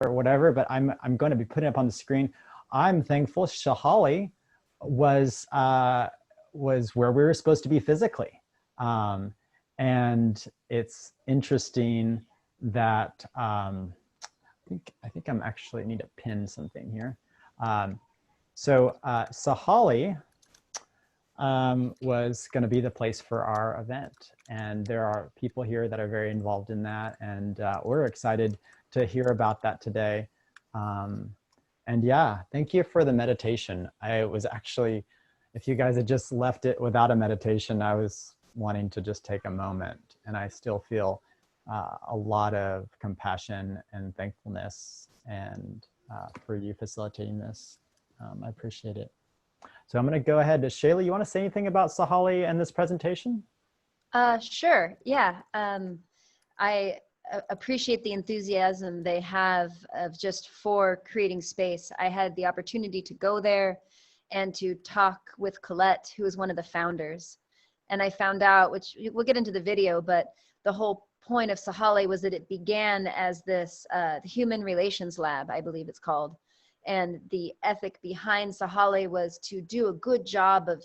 or whatever, but I'm going to be putting it up on the screen. I'm thankful Sahale was where we were supposed to be physically. And it's interesting that, I think I'm actually need to pin something here. Sahale was going to be the place for our event. And there are people here that are very involved in that. And we're excited to hear about that today. And yeah, thank you for the meditation. I was actually, if you guys had just left it without a meditation, I was wanting to just take a moment. And I still feel a lot of compassion and thankfulness and for you facilitating this. I appreciate it. So I'm going to go ahead. Shayla, you want to say anything about Sahale and this presentation? Sure. Yeah. I appreciate the enthusiasm they have of just for creating space. I had the opportunity to go there and to talk with Colette, who is one of the founders. And I found out, which we'll get into the video, but the whole point of Sahale was that it began as this human relations lab, I believe it's called. And the ethic behind Sahale was to do a good job of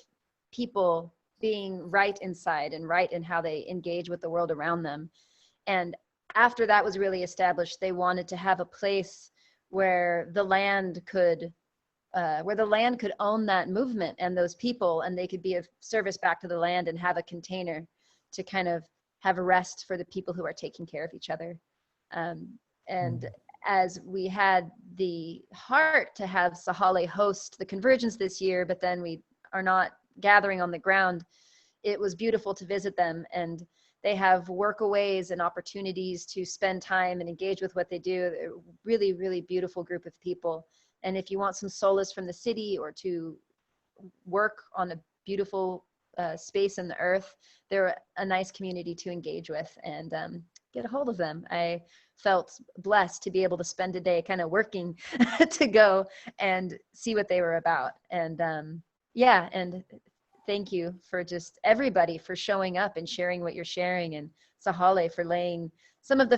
people being right inside and right in how they engage with the world around them. And after that was really established, they wanted to have a place where the land could own that movement and those people, and they could be of service back to the land and have a container to kind of have a rest for the people who are taking care of each other. And as we had the heart to have Sahale host the Convergence this year, but then we are not gathering on the ground, it was beautiful to visit them. And they have workaways and opportunities to spend time and engage with what they do. They're a really, really beautiful group of people. And if you want some solace from the city or to work on a beautiful space in the earth, they're a nice community to engage with and get a hold of them. I felt blessed to be able to spend a day kind of working to go and see what they were about. And yeah, and thank you for just everybody for showing up and sharing what you're sharing, and Sahale for laying some of the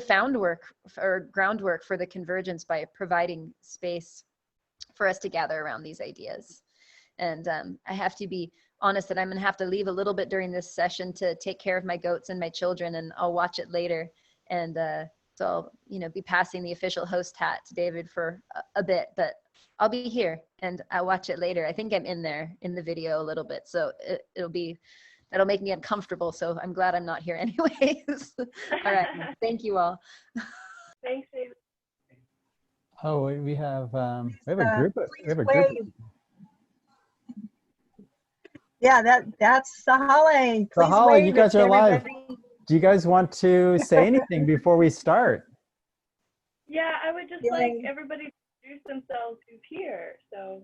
groundwork for the Convergence by providing space for us to gather around these ideas. And I have to be honest that I'm gonna have to leave a little bit during this session to take care of my goats and my children, and I'll watch it later. And so I'll be passing the official host hat to David for a bit, but I'll be here and I'll watch it later. I think I'm in there in the video a little bit, so that'll make me uncomfortable. So I'm glad I'm not here anyways. All right, thank you all. Thanks, David. Oh, we have a group. Yeah, that's Sahale. Please Sahale, wave you guys it, are live. everybody. Do you guys want to say anything before we start? Yeah, I would just like everybody to introduce themselves who's here. So,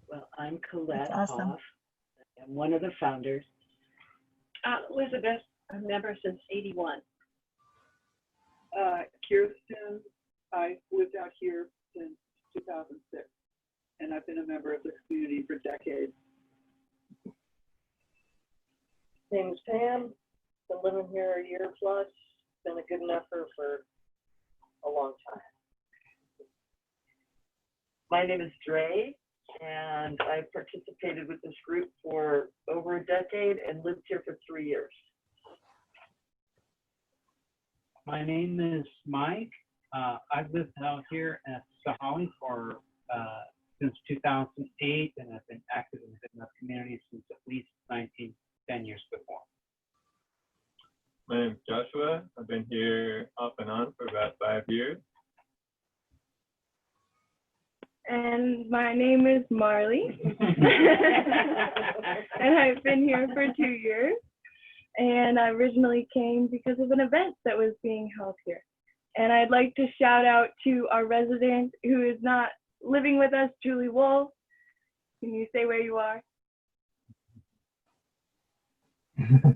well, I'm Colette awesome. Hoff. I'm one of the founders. Elizabeth, I'm a member since '81. Kirsten, I lived out here since 2006, and I've been a member of the community for decades. Name's Pam. Been living here a year plus. Been a good enougher for a long time. My name is Dre, and I've participated with this group for over a decade and lived here for 3 years. My name is Mike. I've lived out here at Sahale for since 2008, and I've been active in the goodenough community since at least 10 years before. My name is Joshua. I've been here off and on for about 5 years. and my name is Marley. And I've been here for 2 years. And I originally came because of an event that was being held here. And I'd like to shout out to our resident who is not living with us, Julie Wolf. Can you say where you are?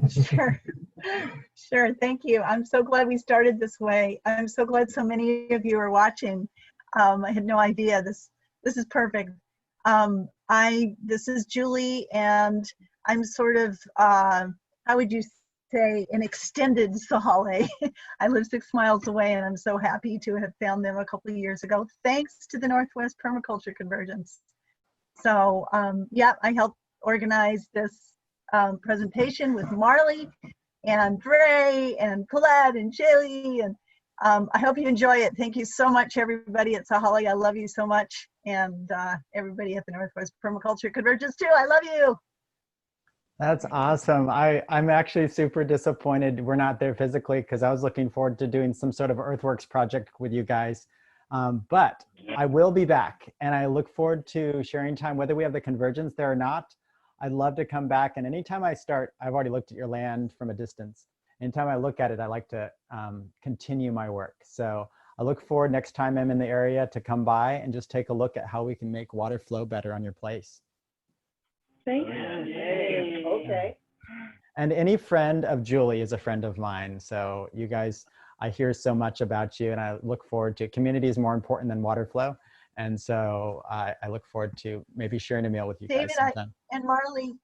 Sure. Sure. Thank you. I'm so glad we started this way. I'm so glad so many of you are watching. I had no idea. This is perfect. This is Julie, and I'm sort of, how would you say, an extended Sahale. I live 6 miles away, and I'm so happy to have found them a couple of years ago, thanks to the Northwest Permaculture Convergence. So yeah, I helped organize this presentation with Marley and Dre and Colette and Shaylee, and I hope you enjoy it. Thank you so much, everybody at Sahale. I love you so much, and everybody at the Northwest Permaculture Convergence too. I love you. That's awesome. I'm actually super disappointed we're not there physically, because I was looking forward to doing some sort of earthworks project with you guys. But I will be back, and I look forward to sharing time, whether we have the convergence there or not. I'd love to come back, and anytime I start, I've already looked at your land from a distance. Anytime I look at it, I like to continue my work. So I look forward next time I'm in the area to come by and just take a look at how we can make water flow better on your place. Thanks. Okay. And any friend of Julie is a friend of mine. So you guys, I hear so much about you, and I look forward to, community is more important than water flow. And so I look forward to maybe sharing a meal with you David, guys sometime. and Marley,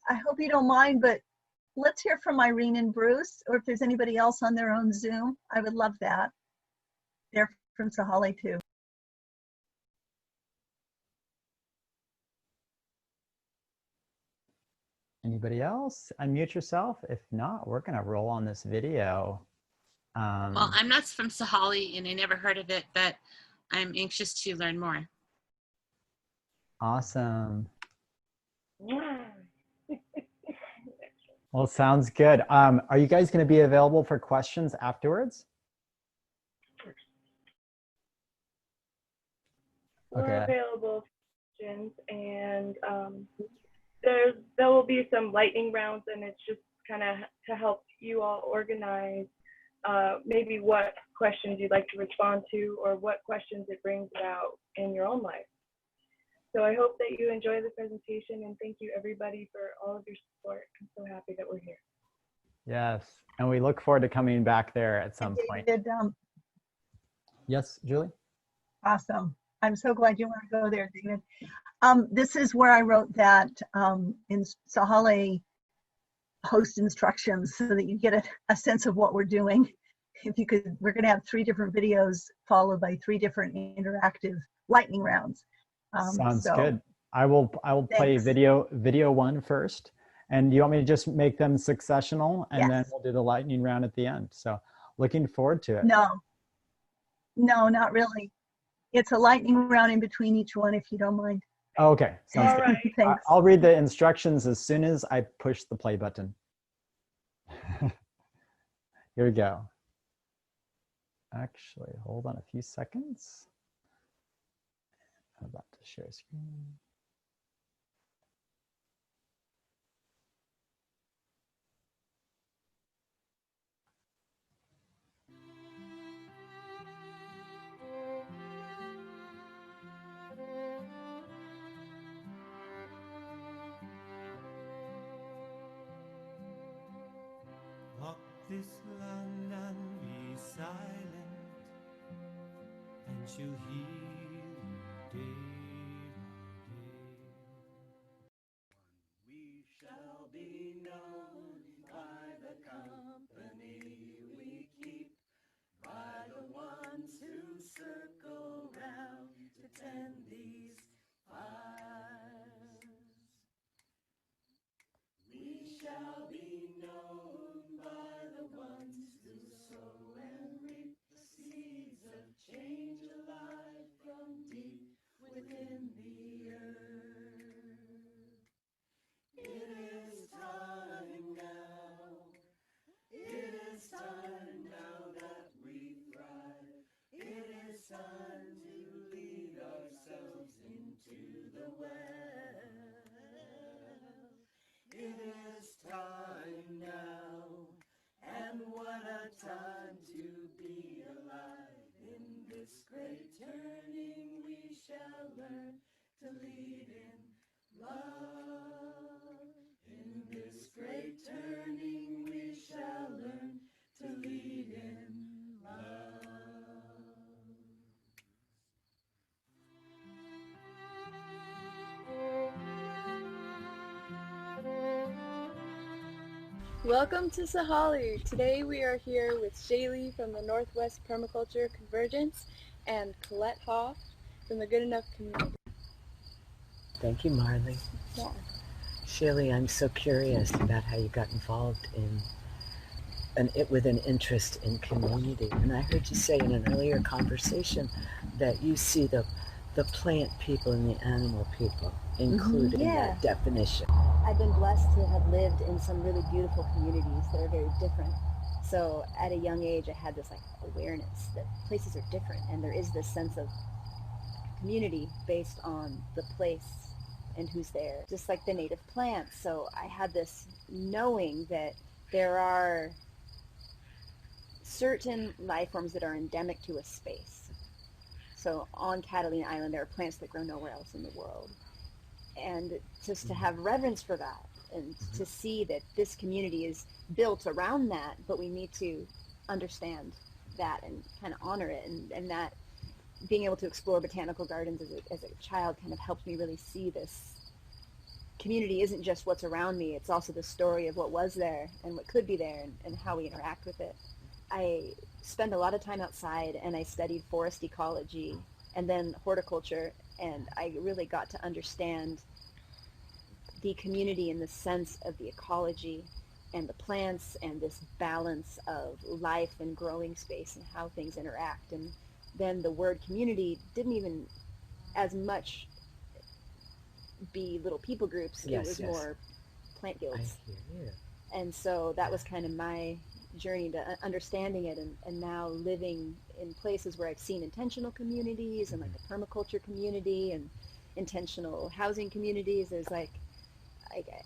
I hope you don't mind, but let's hear from Irene and Bruce, or if there's anybody else on their own Zoom, I would love that. They're from Sahale too. Anybody else? Unmute yourself. If not, we're gonna roll on this video. Well, I'm not from Sahale and I never heard of it, but I'm anxious to learn more. Awesome. Well, sounds good. Are you guys gonna be available for questions afterwards? We're Okay. available for questions, and there will be some lightning rounds, and it's just kind of to help you all organize maybe what questions you'd like to respond to, or what questions it brings about in your own life. So I hope that you enjoy the presentation, and thank you everybody for all of your support. I'm so happy that we're here. Yes, and we look forward to coming back there at some point. David, Yes, Julie? awesome. I'm so glad you want to go there, David. This is where I wrote that in Sahale host instructions, so that you get a sense of what we're doing. If you could, we're going to have 3 different videos followed by 3 different interactive lightning rounds. Sounds so, good. I will play thanks. video 1 first. And you want me to just make them successional, and then Yes. we'll do the lightning round at the end. So looking forward to it. No, not really. It's a lightning round in between each one, if you don't mind. Oh, okay, sounds All good. right. Thanks. I'll read the instructions as soon as I push the play button. Here we go. Actually, hold on a few seconds. I'm about to share screen. Walk this land and be silent, and she'll heal day by day. We shall be known by the company we keep, by the ones who circle round to tend these fires. We shall be known by the ones who sow and reap the seeds of change alive from deep within the earth. It is time now. It is time now that we thrive. It is time to lead ourselves into the well. It is time now, and what a time to be alive. In this great turning we shall learn to lead in love. In this great turning we shall learn to lead in love. Welcome to Sahale. Today we are here with Shaylee from the Northwest Permaculture Convergence and Colette Hoff from the Goodenough community. Thank you, Marley. Yeah. Shirley, I'm so curious about how you got involved with an interest in community. And I heard you say in an earlier conversation that you see the plant people and the animal people included in that definition. I've been blessed to have lived in some really beautiful communities that are very different. So at a young age, I had this like awareness that places are different, and there is this sense of community based on the place and who's there, just like the native plants. So I had this knowing that there are certain life forms that are endemic to a space. So on Catalina Island, there are plants that grow nowhere else in the world. And just to have reverence for that and to see that this community is built around that, but we need to understand that and kind of honor it. And that being able to explore botanical gardens as a child kind of helped me really see this community isn't just what's around me, it's also the story of what was there and what could be there and how we interact with it. I spend a lot of time outside, and I studied forest ecology and then horticulture, and I really got to understand the community in the sense of the ecology and the plants and this balance of life and growing space and how things interact. And then the word community didn't even as much be little people groups. It was more plant guilds. I hear you. And so that was kind of my journey to understanding it, and now living in places where I've seen intentional communities and like the permaculture community and intentional housing communities. There's like,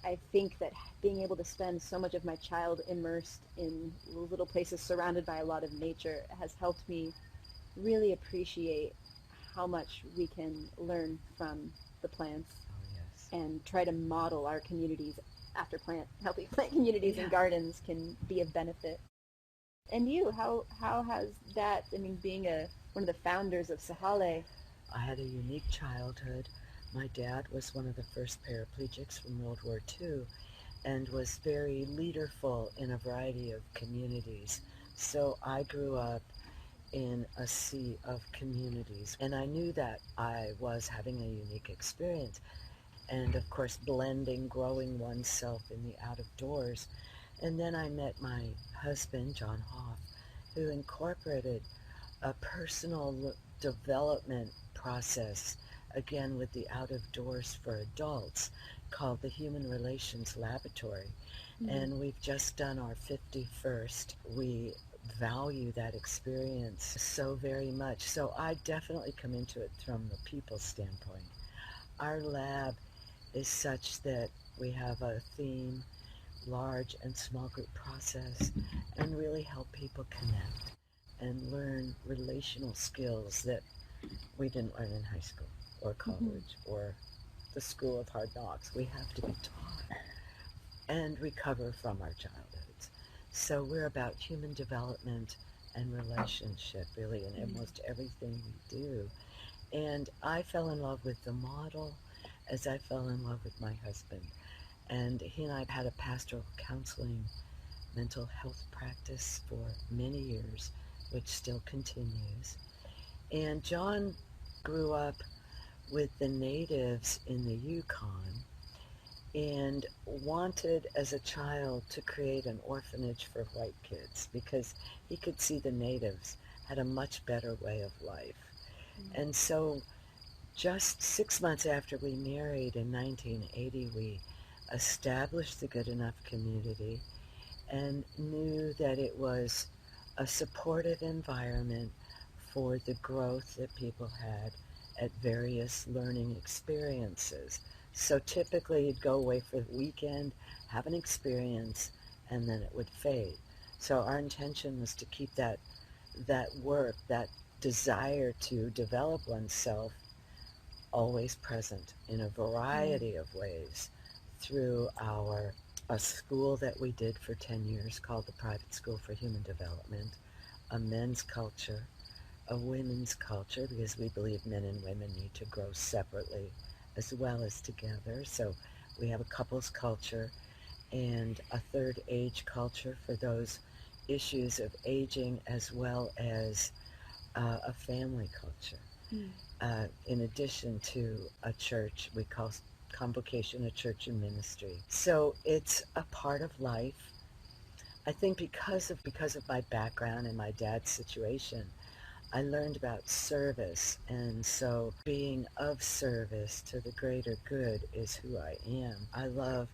I think that being able to spend so much of my child immersed in little places surrounded by a lot of nature has helped me really appreciate how much we can learn from the plants and try to model our communities after healthy plant communities and gardens can be of benefit. And you, how has that, I mean, being one of the founders of Sahale? I had a unique childhood. My dad was one of the first paraplegics from World War II and was very leaderful in a variety of communities. So I grew up in a sea of communities, and I knew that I was having a unique experience. And of course, blending, growing oneself in the out of doors. And then I met my husband, John Hoff, who incorporated a personal development process, again with the out of doors for adults, called the Human Relations Laboratory. And we've just done our 51st. We value that experience so very much. So I definitely come into it from the people standpoint. Our lab is such that we have a theme, large and small group process, and really help people connect and learn relational skills that we didn't learn in high school or college or the school of hard knocks. We have to be taught and recover from our childhoods. So we're about human development and relationship really in almost everything we do. And I fell in love with the model as I fell in love with my husband. And he and I had a pastoral counseling mental health practice for many years, which still continues. And John grew up with the natives in the Yukon and wanted as a child to create an orphanage for white kids because he could see the natives had a much better way of life. And so just 6 months after we married in 1980, we established the Goodenough community and knew that it was a supportive environment for the growth that people had at various learning experiences. So typically you'd go away for the weekend, have an experience, and then it would fade. So our intention was to keep that work, that desire to develop oneself always present in a variety of ways through a school that we did for 10 years called the Private School for Human Development, a men's culture, a women's culture, because we believe men and women need to grow separately as well as together. So we have a couples culture, and a third age culture for those issues of aging, as well as a family culture. In addition to a church, we call convocation a church and ministry. So it's a part of life. I think because of my background and my dad's situation, I learned about service, and so being of service to the greater good is who I am. I love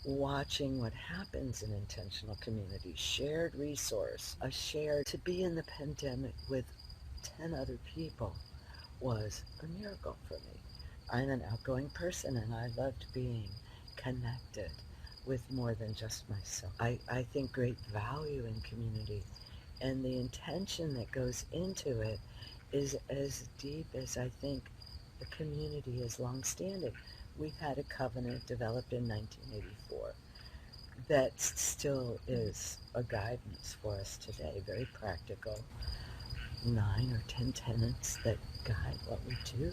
watching what happens in intentional communities, shared resource, to be in the pandemic with 10 other people was a miracle for me. I'm an outgoing person, and I loved being connected with more than just myself. I think great value in community, and the intention that goes into it is as deep as I think the community is long-standing. We've had a covenant developed in 1984 that still is a guidance for us today, very practical. 9 or 10 tenets that guide what we do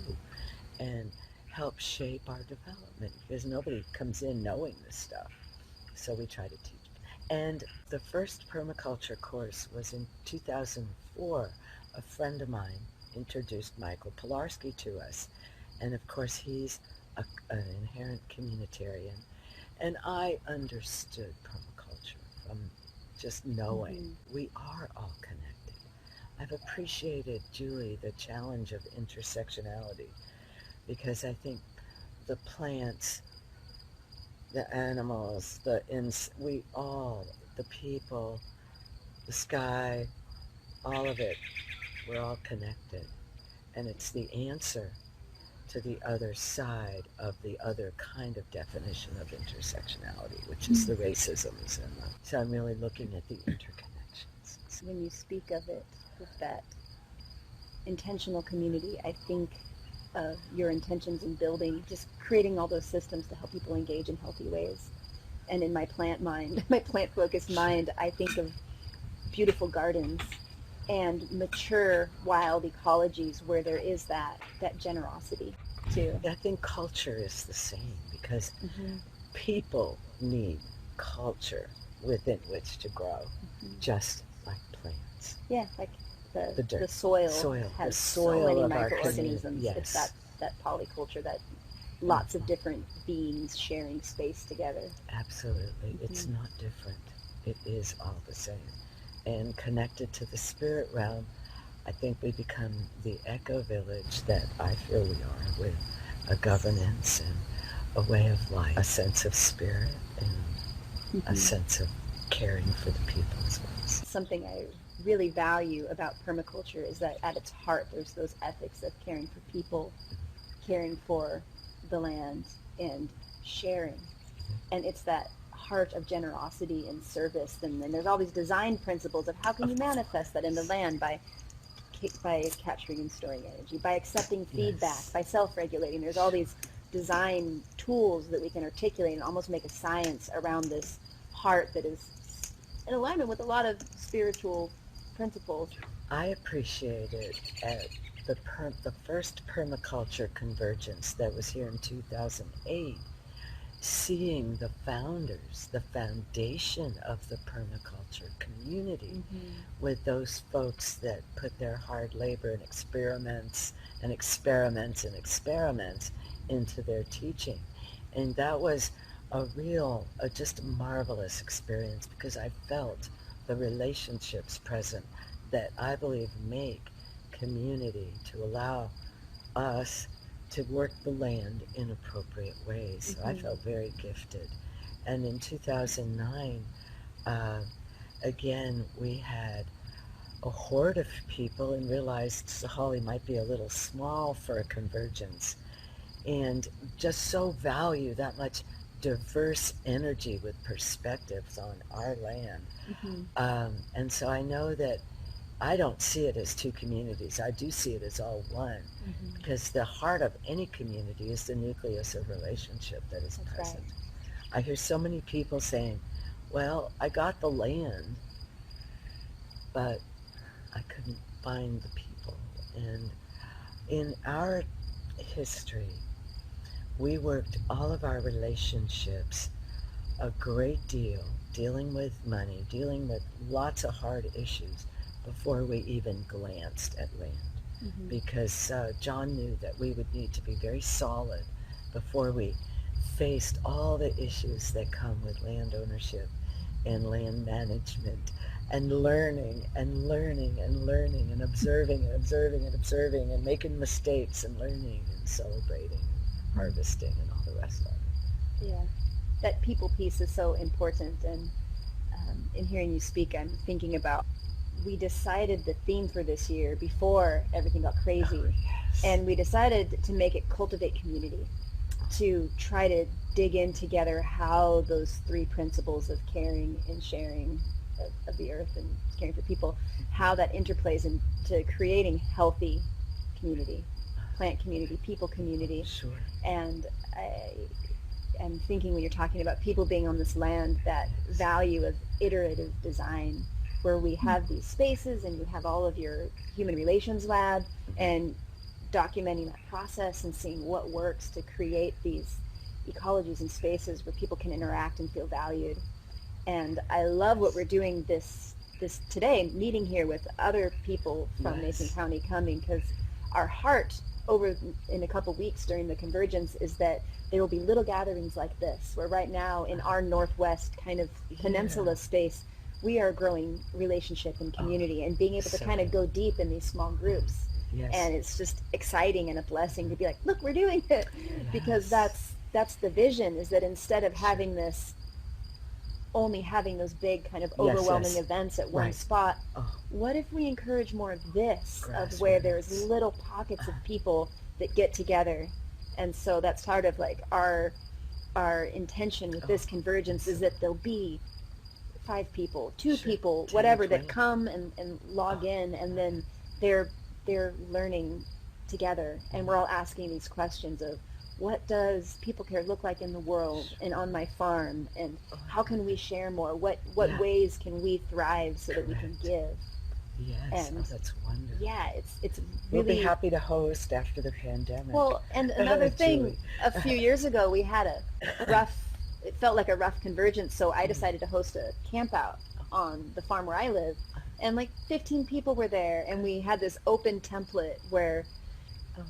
and help shape our development, because nobody comes in knowing this stuff. So we try to teach. And the first permaculture course was in 2004. A friend of mine introduced Michael Pilarski to us. And of course, he's an inherent communitarian. And I understood permaculture from just knowing we are all connected. I've appreciated, Julie, the challenge of intersectionality, because I think the plants, the animals, the people, the sky, all of it, we're all connected. And it's the answer to the other side of the other kind of definition of intersectionality, which is the racisms. So I'm really looking at the interconnections. When you speak of it with that intentional community, I think of your intentions in building, just creating all those systems to help people engage in healthy ways. And in my plant mind, my plant-focused mind, I think of beautiful gardens and mature wild ecologies where there is that generosity too. I think culture is the same, because people need culture within which to grow, just like plants. Yeah, like the dirt, the soil has the so soil many of our microorganisms. community. Yes. It's that polyculture, that lots of different beings sharing space together. Absolutely. It's not different. It is all the same. And connected to the spirit realm, I think we become the eco village that I feel we are, with a governance and a way of life, a sense of spirit, and a sense of caring for the people as well. Something I really value about permaculture is that at its heart there's those ethics of caring for people, caring for the land, and sharing. And it's that heart of generosity and service, and then there's all these design principles of how can you manifest that in the land by capturing and storing energy, by accepting feedback, by self-regulating. There's all these design tools that we can articulate and almost make a science around this heart that is in alignment with a lot of spiritual principles. I appreciated at the first Permaculture Convergence that was here in 2008, seeing the founders, the foundation of the permaculture community, with those folks that put their hard labor and experiments into their teaching. And that was just a marvelous experience, because I felt the relationships present that I believe make community, to allow us to work the land in appropriate ways. So I felt very gifted. And in 2009, again, we had a horde of people and realized Sahale might be a little small for a convergence, and just so value that much diverse energy with perspectives on our land. And so I know that I don't see it as two communities. I do see it as all one, because the heart of any community is the nucleus of relationship that is present. I hear so many people saying, well, I got the land, but I couldn't find the people. And in our history, we worked all of our relationships a great deal, dealing with money, dealing with lots of hard issues before we even glanced at land. Mm-hmm. Because John knew that we would need to be very solid before we faced all the issues that come with land ownership and land management and learning and learning and learning and observing and observing and observing and making mistakes and learning and celebrating and harvesting and all the rest of it. Yeah, that people piece is so important. And in hearing you speak, I'm thinking about, we decided the theme for this year before everything got crazy. Oh, yes. And we decided to make it cultivate community, to try to dig in together how those three principles of caring and sharing of the earth and caring for people, how that interplays into creating healthy community, plant community, people community. Sure. And I'm thinking, when you're talking about people being on this land, that value of iterative design, where we have these spaces and you have all of your human relations lab and documenting that process and seeing what works to create these ecologies and spaces where people can interact and feel valued. And I love what we're doing this today, meeting here with other people from Mason County coming, because our heart over in a couple weeks during the convergence is that there will be little gatherings like this, where right now in our northwest kind of peninsula space, we are growing relationship and community and being able to kind of go deep in these small groups. Yes. And it's just exciting and a blessing to be like, look, we're doing it. Yes. Because that's the vision, is that instead of having this, only having those big kind of overwhelming events at one spot, what if we encourage more of this, of where there's little pockets of people that get together? And so that's part of like our intention with this convergence, is that there'll be 5 people, 2 people, whatever, that come and log in, and then they're learning together, and we're all asking these questions of, what does people care look like in the world and on my farm, and how can we share more? What ways can we thrive so that we can give? Yes, and that's wonderful. Yeah, it's really... We'll be happy to host after the pandemic. Well, and another thing, a few years ago we had it felt like a rough convergence, so I decided to host a camp out on the farm where I live, and like 15 people were there, and we had this open template where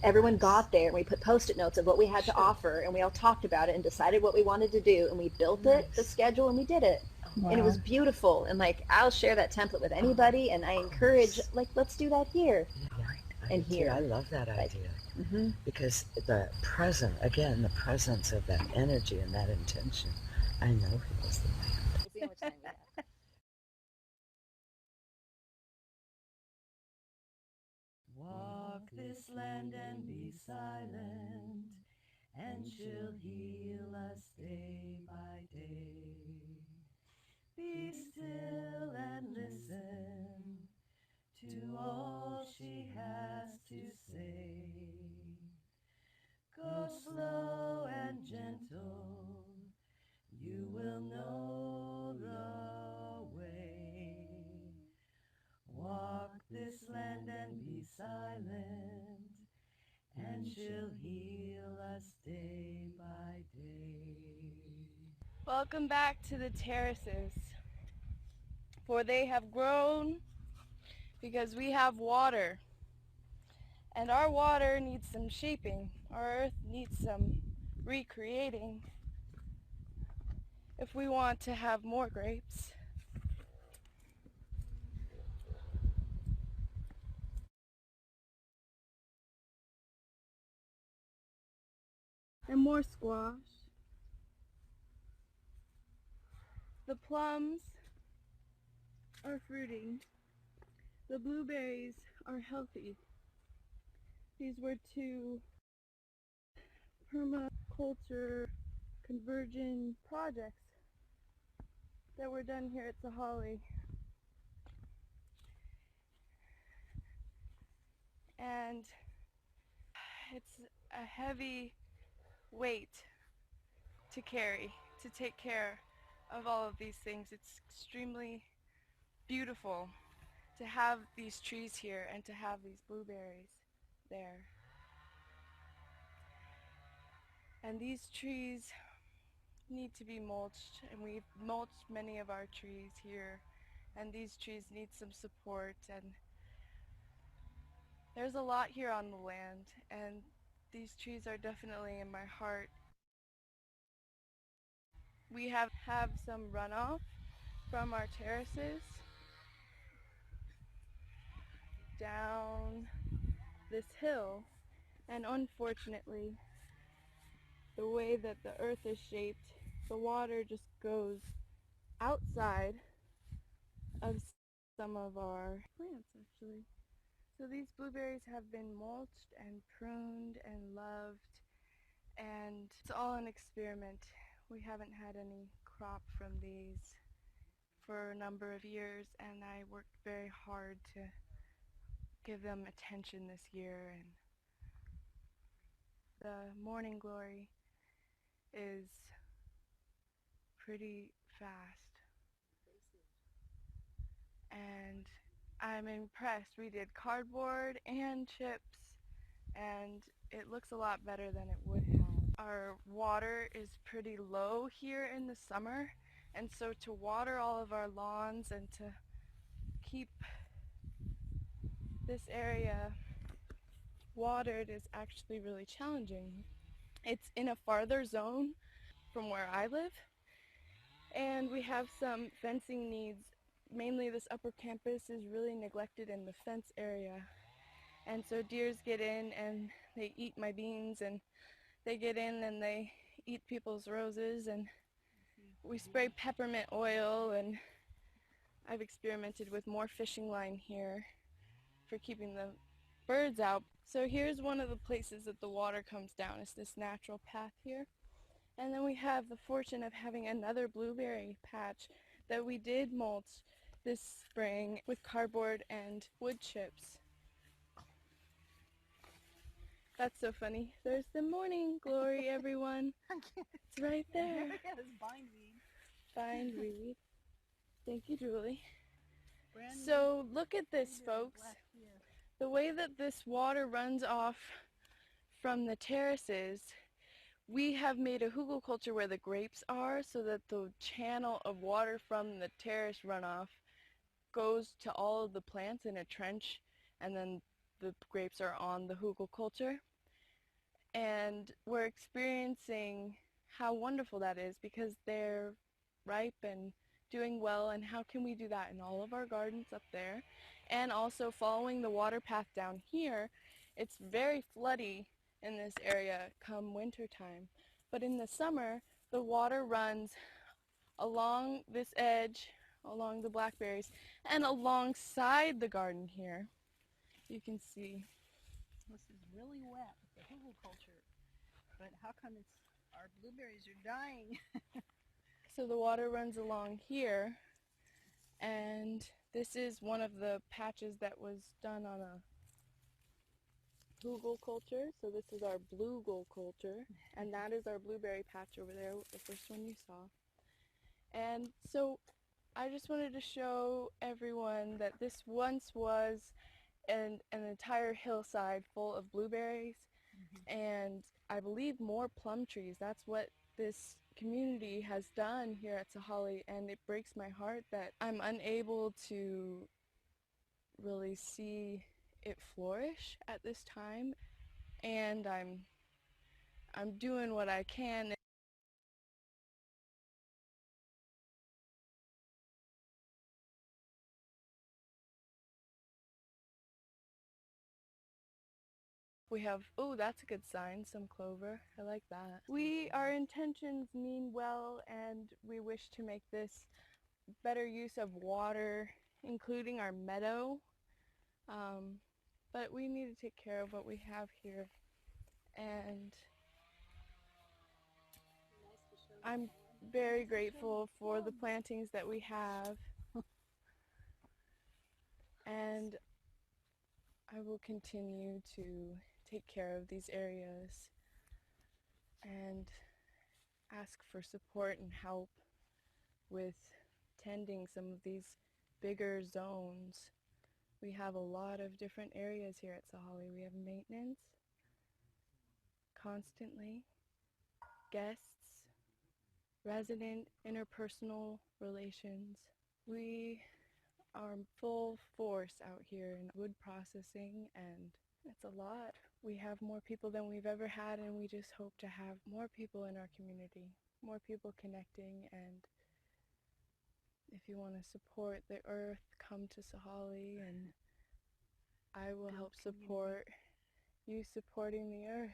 everyone got there, and we put post-it notes of what we had to offer, and we all talked about it and decided what we wanted to do, and we built it, the schedule, and we did it. And it was beautiful. And like, I'll share that template with anybody, and I encourage, like, let's do that here and here. I love that idea. Because the presence of that energy and that intention, I know heals the land. We'll see how much time we have. Walk this land and be silent, and she'll heal us day by day. Be still and listen to all she has to say. Go slow and gentle, you will know the way. Walk this land and be silent, and she'll heal us day by day. Welcome back to the terraces, for they have grown because we have water, and our water needs some shaping. Our earth needs some recreating if we want to have more grapes. And more squash. The plums are fruiting. The blueberries are healthy. These were 2 permaculture convergence projects that were done here at Sahale. And it's a heavy weight to carry, to take care of all of these things. It's extremely beautiful to have these trees here and to have these blueberries there. And these trees need to be mulched, and we've mulched many of our trees here, and these trees need some support, and there's a lot here on the land, and these trees are definitely in my heart. We have some runoff from our terraces down this hill, and unfortunately the way that the earth is shaped, the water just goes outside of some of our plants actually. So these blueberries have been mulched and pruned and loved, and it's all an experiment. We haven't had any crop from these for a number of years, and I worked very hard to give them attention this year, and the morning glory is pretty fast. And I'm impressed. We did cardboard and chips, and it looks a lot better than it would have. Our water is pretty low here in the summer, and so to water all of our lawns and to keep this area watered is actually really challenging. It's in a farther zone from where I live, and we have some fencing needs. Mainly this upper campus is really neglected in the fence area, and so deers get in and they eat my beans, and they get in and they eat people's roses, and we spray peppermint oil, and I've experimented with more fishing line here for keeping the birds out. So here's one of the places that the water comes down. It's this natural path here. And then we have the fortune of having another blueberry patch that we did mulch this spring with cardboard and wood chips. That's so funny. There's the morning glory, everyone. It's right there. Bindweed. Thank you, Julie. So look at this, folks. The way that this water runs off from the terraces, we have made a hugelkultur where the grapes are, so that the channel of water from the terrace runoff goes to all of the plants in a trench, and then the grapes are on the hugelkultur. And we're experiencing how wonderful that is, because they're ripe and doing well, and how can we do that in all of our gardens up there? And also following the water path down here, it's very floody in this area come winter time. But in the summer, the water runs along this edge, along the blackberries, and alongside the garden here. You can see. This is really wet with the hugelkultur, but how come our blueberries are dying? So the water runs along here, and this is one of the patches that was done on a hugelkultur. So this is our bluegelkultur, and that is our blueberry patch over there, the first one you saw. And so I just wanted to show everyone that this once was an entire hillside full of blueberries, and I believe more plum trees. That's what this community has done here at Sahale, and it breaks my heart that I'm unable to really see it flourish at this time, and I'm doing what I can. We have, oh, that's a good sign, some clover. I like that. Our intentions mean well, and we wish to make this better use of water, including our meadow. But we need to take care of what we have here. And I'm very grateful for the plantings that we have. And I will continue to take care of these areas and ask for support and help with tending some of these bigger zones. We have a lot of different areas here at Sahale. We have maintenance constantly, guests, resident interpersonal relations. We are full force out here in wood processing, and it's a lot. We have more people than we've ever had, and we just hope to have more people in our community, more people connecting. And if you want to support the earth, come to Sahale, and I will help support you supporting the earth.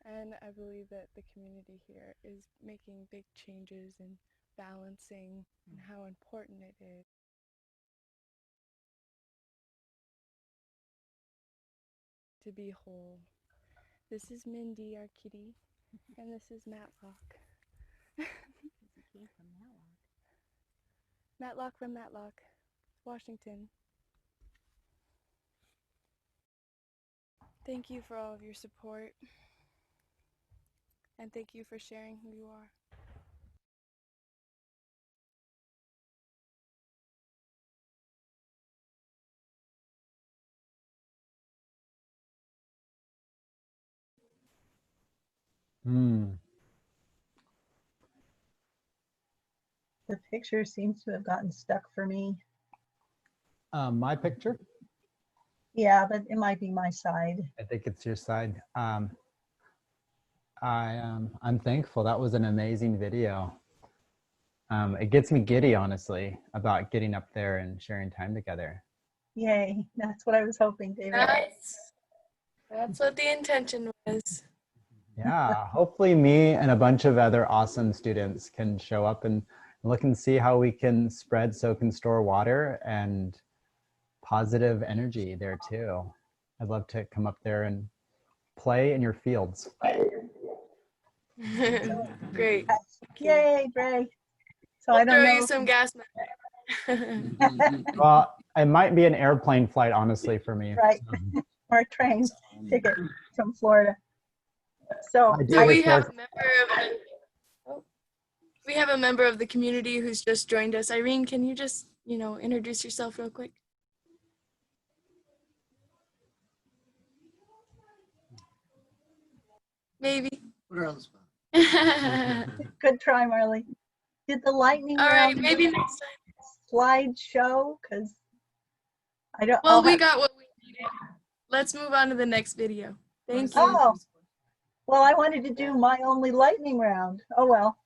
And I believe that the community here is making big changes and balancing and how important it is. To be whole. This is Mindy, our kitty, and this is Matlock. Matlock from Matlock, Washington. Thank you for all of your support, and thank you for sharing who you are. The picture seems to have gotten stuck for me. My picture? Yeah, but it might be my side. I think it's your side. I'm thankful. That was an amazing video. It gets me giddy, honestly, about getting up there and sharing time together. Yay, that's what I was hoping, David. That's what the intention was. Yeah, hopefully me and a bunch of other awesome students can show up and look and see how we can spread soak and store water and positive energy there too. I'd love to come up there and play in your fields. Great. Yay, Gray. So I'll I don't throw know. you some gas. Well, it might be an airplane flight, honestly, for me. Right, or a train ticket from Florida. So we have a member of the community who's just joined us. Irene, can you just, introduce yourself real quick? Maybe. Good try, Marley. Did the lightning All right, round maybe next time. slide show? Because I don't. Well, we got what we needed. Let's move on to the next video. Thank you. Oh, well, I wanted to do my only lightning round. Oh well.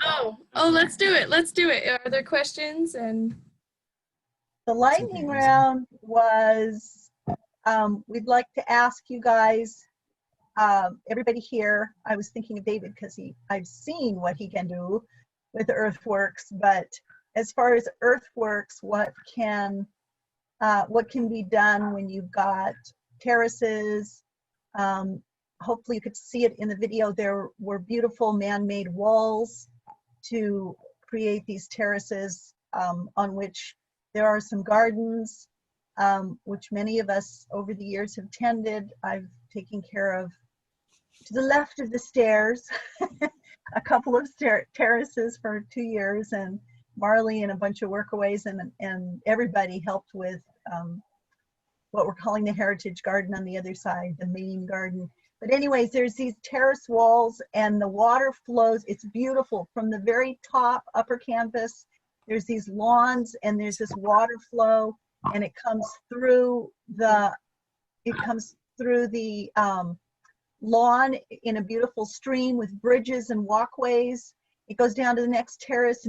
Oh, let's do it. Let's do it. Are there questions? And the lightning round was, we'd like to ask you guys, everybody here. I was thinking of David because I've seen what he can do with earthworks, but as far as earthworks, what can be done when you've got terraces? Hopefully you could see it in the video. There were beautiful man-made walls to create these terraces on which there are some gardens, which many of us over the years have tended. I've taken care of, to the left of the stairs, a couple of terraces for 2 years, and Marley and a bunch of workaways and everybody helped with what we're calling the heritage garden on the other side, the main garden. But anyways, there's these terrace walls and the water flows. It's beautiful from the very top upper canvas. There's these lawns and there's this water flow, and it comes through the lawn in a beautiful stream with bridges and walkways. It goes down to the next terrace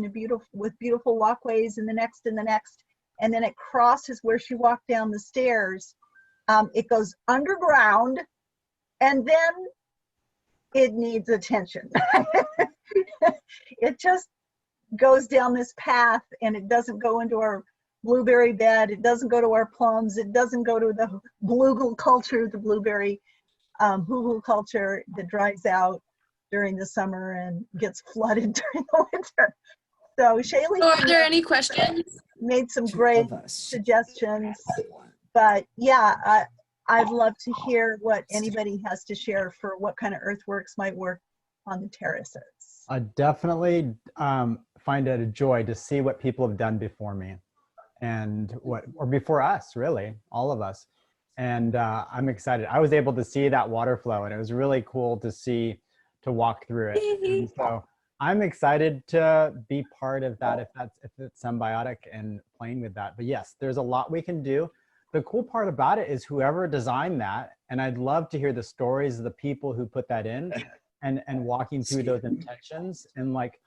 with beautiful walkways, and the next and the next, and then it crosses where she walked down the stairs. It goes underground, and then it needs attention. It just goes down this path, and it doesn't go into our blueberry bed. It doesn't go to our plums. It doesn't go to the bluegill culture, the blueberry hoo-hoo culture that dries out during the summer and gets flooded during the winter. So Shaylee, are there any questions? Made some great suggestions, but yeah, I'd love to hear what anybody has to share for what kind of earthworks might work on the terraces. I definitely find it a joy to see what people have done before me, and or before us, really, all of us. And I'm excited. I was able to see that water flow, and it was really cool to walk through it. And so I'm excited to be part of that if it's symbiotic and playing with that. But yes, there's a lot we can do. The cool part about it is whoever designed that, and I'd love to hear the stories of the people who put that in and walking through those intentions and like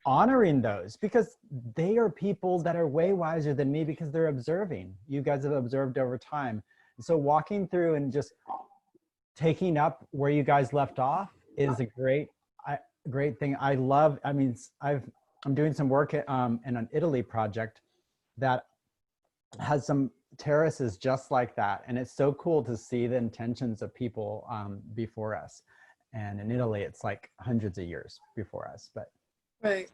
honoring those, because they are people that are way wiser than me because they're observing. You guys have observed over time. So walking through and just taking up where you guys left off is a great thing. I love, I mean, I'm doing some work in an Italy project that has some terraces just like that. And it's so cool to see the intentions of people before us. And in Italy, it's like hundreds of years before us, but. Right.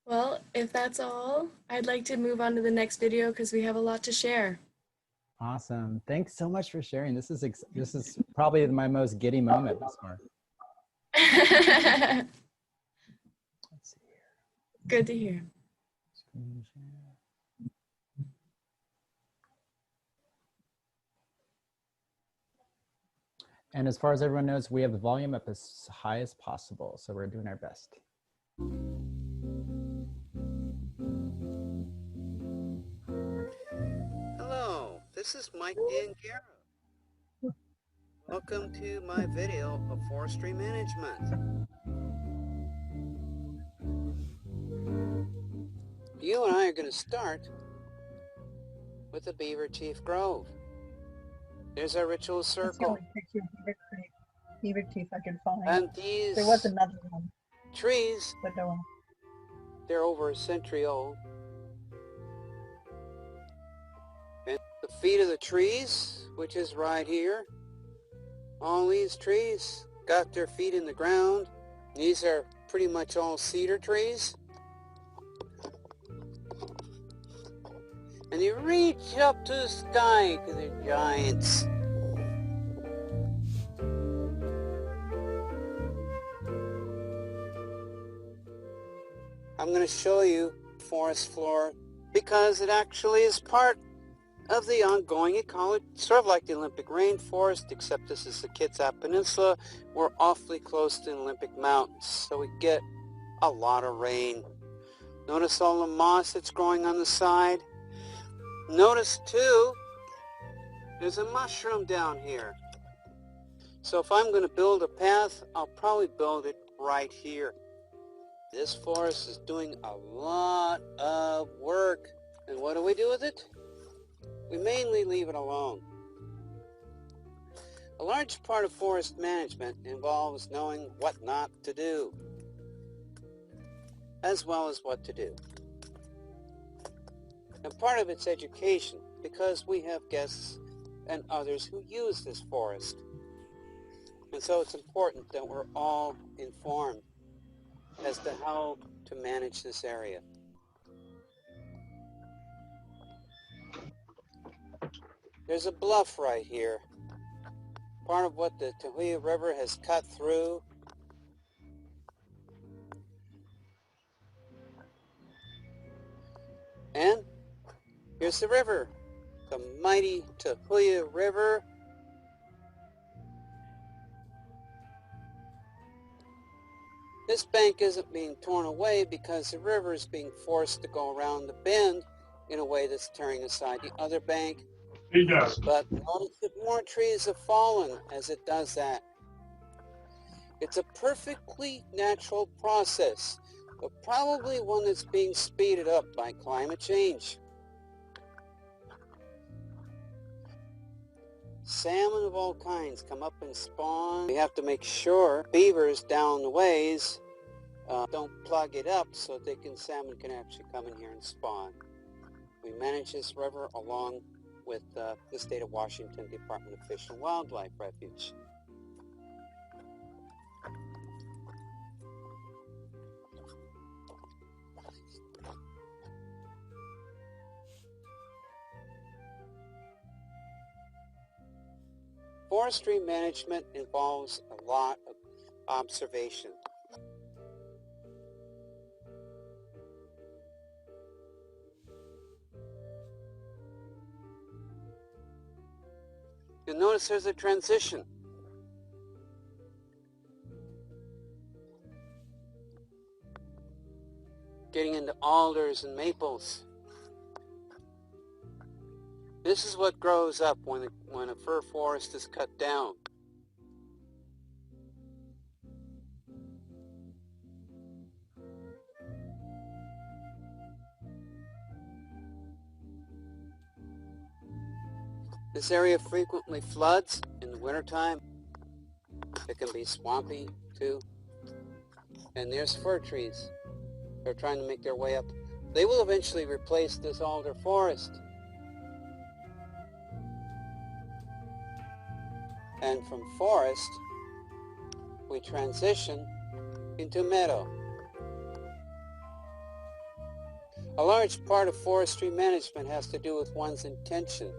Well, if that's all, I'd like to move on to the next video because we have a lot to share. Awesome. Thanks so much for sharing. This is probably my most giddy moment this far. Let's see here. Good to hear. Screen share. And as far as everyone knows, we have the volume up as high as possible, so we're doing our best. Hello, this is Mike D'Angaro. Welcome to my video of forestry management. You and I are going to start with the Beaver Chief Grove. There's our ritual circle. That's the only picture of Beaver Chief I can find. And these there was another one. Trees, but no one. They're over a century old. And the feet of the trees, which is right here, all these trees got their feet in the ground. These are pretty much all cedar trees. And they reach up to the sky because they're giants. I'm going to show you forest floor because it actually is part of the ongoing ecology, sort of like the Olympic rainforest, except this is the Kitsap Peninsula. We're awfully close to the Olympic Mountains, so we get a lot of rain. Notice all the moss that's growing on the side. Notice too, there's a mushroom down here. So if I'm going to build a path, I'll probably build it right here. This forest is doing a lot of work. And what do we do with it? We mainly leave it alone. A large part of forest management involves knowing what not to do, as well as what to do. And part of it's education, because we have guests and others who use this forest. And so it's important that we're all informed as to how to manage this area. There's a bluff right here, part of what the Tahuya River has cut through. And here's the river, the mighty Tahuya River. This bank isn't being torn away because the river is being forced to go around the bend in a way that's tearing aside the other bank. But notice that more trees have fallen as it does that. It's a perfectly natural process, but probably one that's being speeded up by climate change. Salmon of all kinds come up and spawn. We have to make sure beavers down the ways don't plug it up so salmon can actually come in here and spawn. We manage this river along with the State of Washington Department of Fish and Wildlife Refuge. Forestry management involves a lot of observation. You'll notice there's a transition. getting into alders and maples. This is what grows up when a fir forest is cut down. This area frequently floods in the wintertime. It can be swampy too. And there's fir trees. They're trying to make their way up. They will eventually replace this alder forest. And from forest, we transition into meadow. A large part of forestry management has to do with one's intention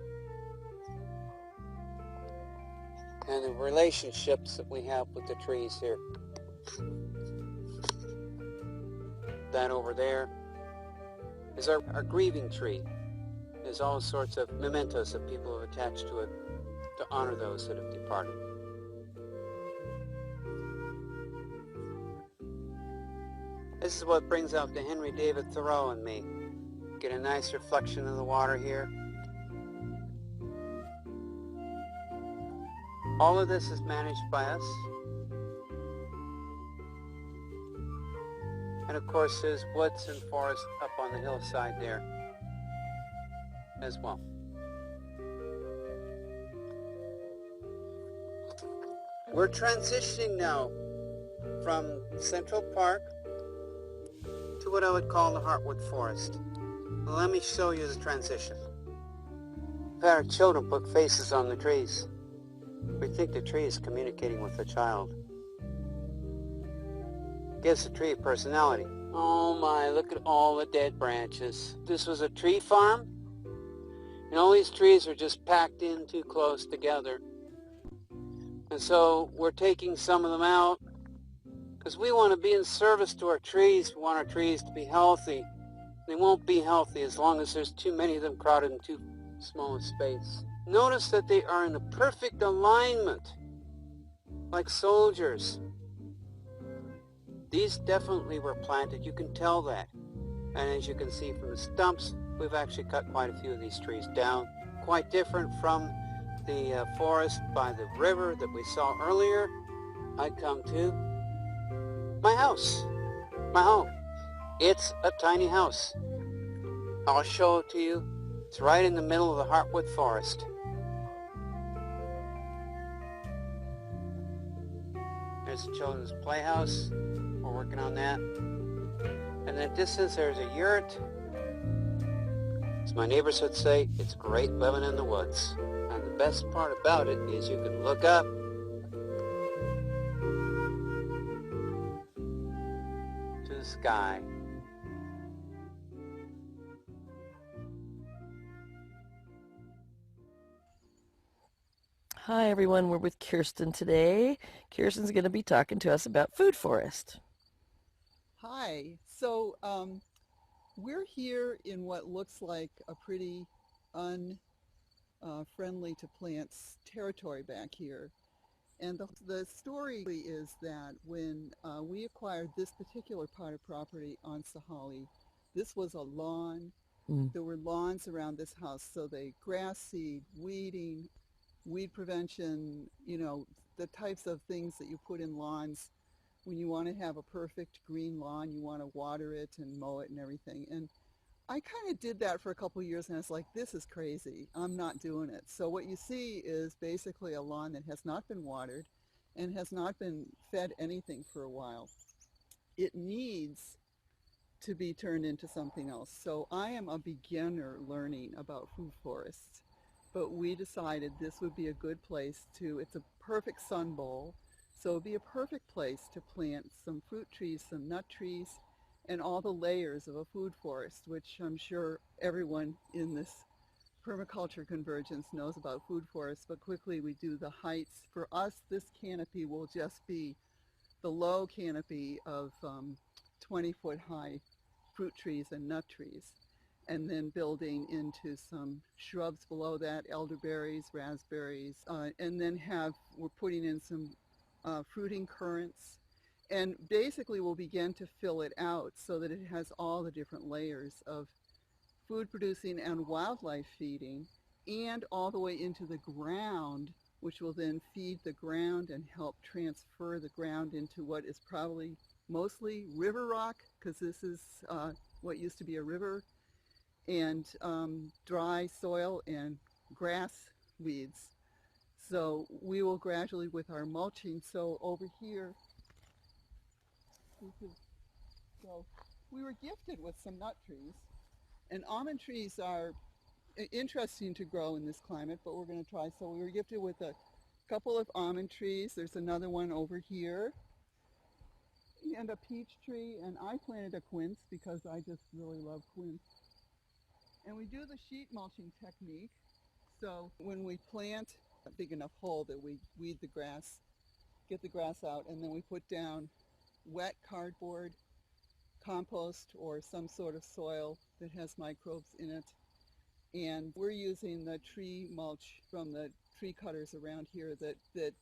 and the relationships that we have with the trees here. That over there is our grieving tree. There's all sorts of mementos that people have attached to it to honor those that have departed. This is what brings out the Henry David Thoreau in me. Get a nice reflection of the water here. All of this is managed by us. And of course there's woods and forest up on the hillside there as well. We're transitioning now from Central Park to what I would call the Hartwood Forest. Let me show you the transition. We've had our children put faces on the trees. We think the tree is communicating with the child. Gives the tree a personality. Oh my, look at all the dead branches. This was a tree farm, and all these trees are just packed in too close together. And so we're taking some of them out because we want to be in service to our trees. We want our trees to be healthy. They won't be healthy as long as there's too many of them crowded in too small a space. Notice that they are in a perfect alignment, like soldiers. These definitely were planted, you can tell that. And as you can see from the stumps, we've actually cut quite a few of these trees down. Quite different from the forest by the river that we saw earlier. I come to my house, my home. It's a tiny house. I'll show it to you. It's right in the middle of the Hartwood Forest. There's the children's playhouse. We're working on that. And in the distance there's a yurt. As my neighbors would say, it's great living in the woods. And the best part about it is you can look up to the sky. Hi everyone, we're with Kirsten today. Kirsten's going to be talking to us about food forest. Hi, so we're here in what looks like a pretty unfriendly to plants territory back here. And the story is that when we acquired this particular part of property on Sahale, this was a lawn. There were lawns around this house, so they grass seed, weeding, weed prevention, you know, the types of things that you put in lawns. When you want to have a perfect green lawn, you want to water it and mow it and everything. And I kind of did that for a couple of years and I was like, this is crazy. I'm not doing it. So what you see is basically a lawn that has not been watered and has not been fed anything for a while. It needs to be turned into something else. So I am a beginner learning about food forests. But we decided this would be a good place to, it's a perfect sun bowl, so it would be a perfect place to plant some fruit trees, some nut trees, and all the layers of a food forest, which I'm sure everyone in this Permaculture Convergence knows about food forests, but quickly we do the heights. For us, this canopy will just be the low canopy of 20-foot high fruit trees and nut trees, and then building into some shrubs below that, elderberries, raspberries, and then we're putting in some fruiting currants And basically we'll begin to fill it out so that it has all the different layers of food producing and wildlife feeding, and all the way into the ground, which will then feed the ground and help transfer the ground into what is probably mostly river rock, because this is what used to be a river, and dry soil and grass weeds. So we will gradually, with our mulching, so over here, so we were gifted with some nut trees, and almond trees are interesting to grow in this climate, but we're going to try. So we were gifted with a couple of almond trees. There's another one over here, and a peach tree, and I planted a quince because I just really love quince. And we do the sheet mulching technique. So when we plant a big enough hole that we weed the grass, get the grass out, and then we put down wet cardboard, compost, or some sort of soil that has microbes in it. And we're using the tree mulch from the tree cutters around here that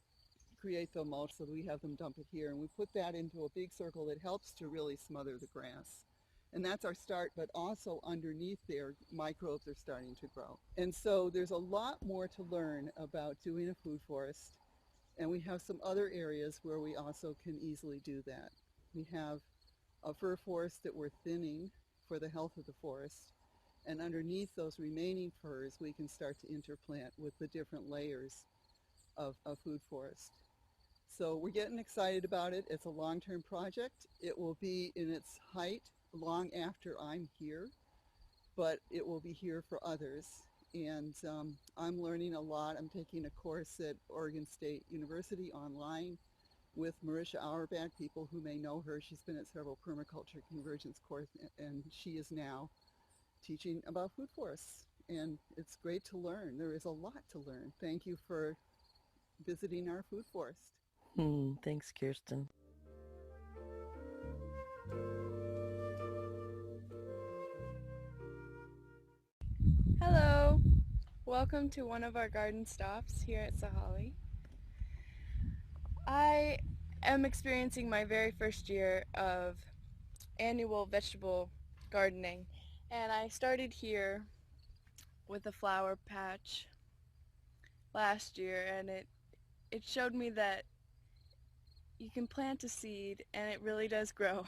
create the mulch, so that we have them dump it here. And we put that into a big circle that helps to really smother the grass. And that's our start, but also underneath there, microbes are starting to grow. And so there's a lot more to learn about doing a food forest. And we have some other areas where we also can easily do that. We have a fir forest that we're thinning for the health of the forest. And underneath those remaining firs, we can start to interplant with the different layers of food forest. So we're getting excited about it. It's a long-term project. It will be in its height long after I'm here, but it will be here for others. And I'm learning a lot. I'm taking a course at Oregon State University online with Marisha Auerbach, people who may know her. She's been at several Permaculture Convergence courses, and she is now teaching about food forests, and it's great to learn. There is a lot to learn. Thank you for visiting our food forest. Thanks, Kirsten. Hello, welcome to one of our garden stops here at Sahale. I am experiencing my very first year of annual vegetable gardening, and I started here with a flower patch last year, and it showed me that you can plant a seed and it really does grow.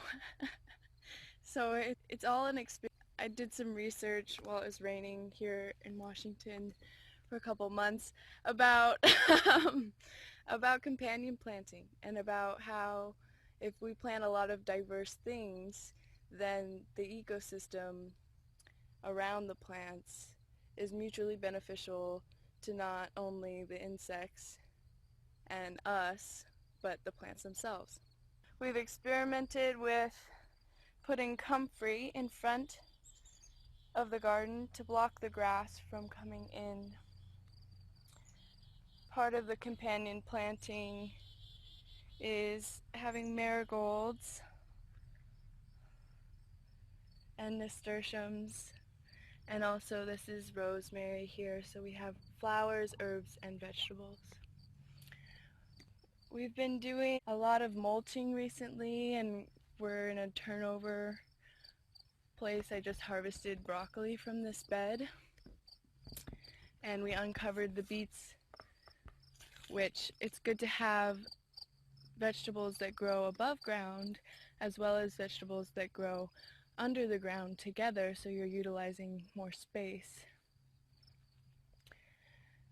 So it's all an experience. I did some research while it was raining here in Washington for a couple months about about companion planting, and about how if we plant a lot of diverse things, then the ecosystem around the plants is mutually beneficial to not only the insects and us, but the plants themselves. We've experimented with putting comfrey in front of the garden to block the grass from coming in. Part of the companion planting is having marigolds and nasturtiums, and also this is rosemary here, so we have flowers, herbs, and vegetables. We've been doing a lot of mulching recently, and we're in a turnover place. I just harvested broccoli from this bed, and we uncovered the beets, which it's good to have vegetables that grow above ground as well as vegetables that grow under the ground together, so you're utilizing more space.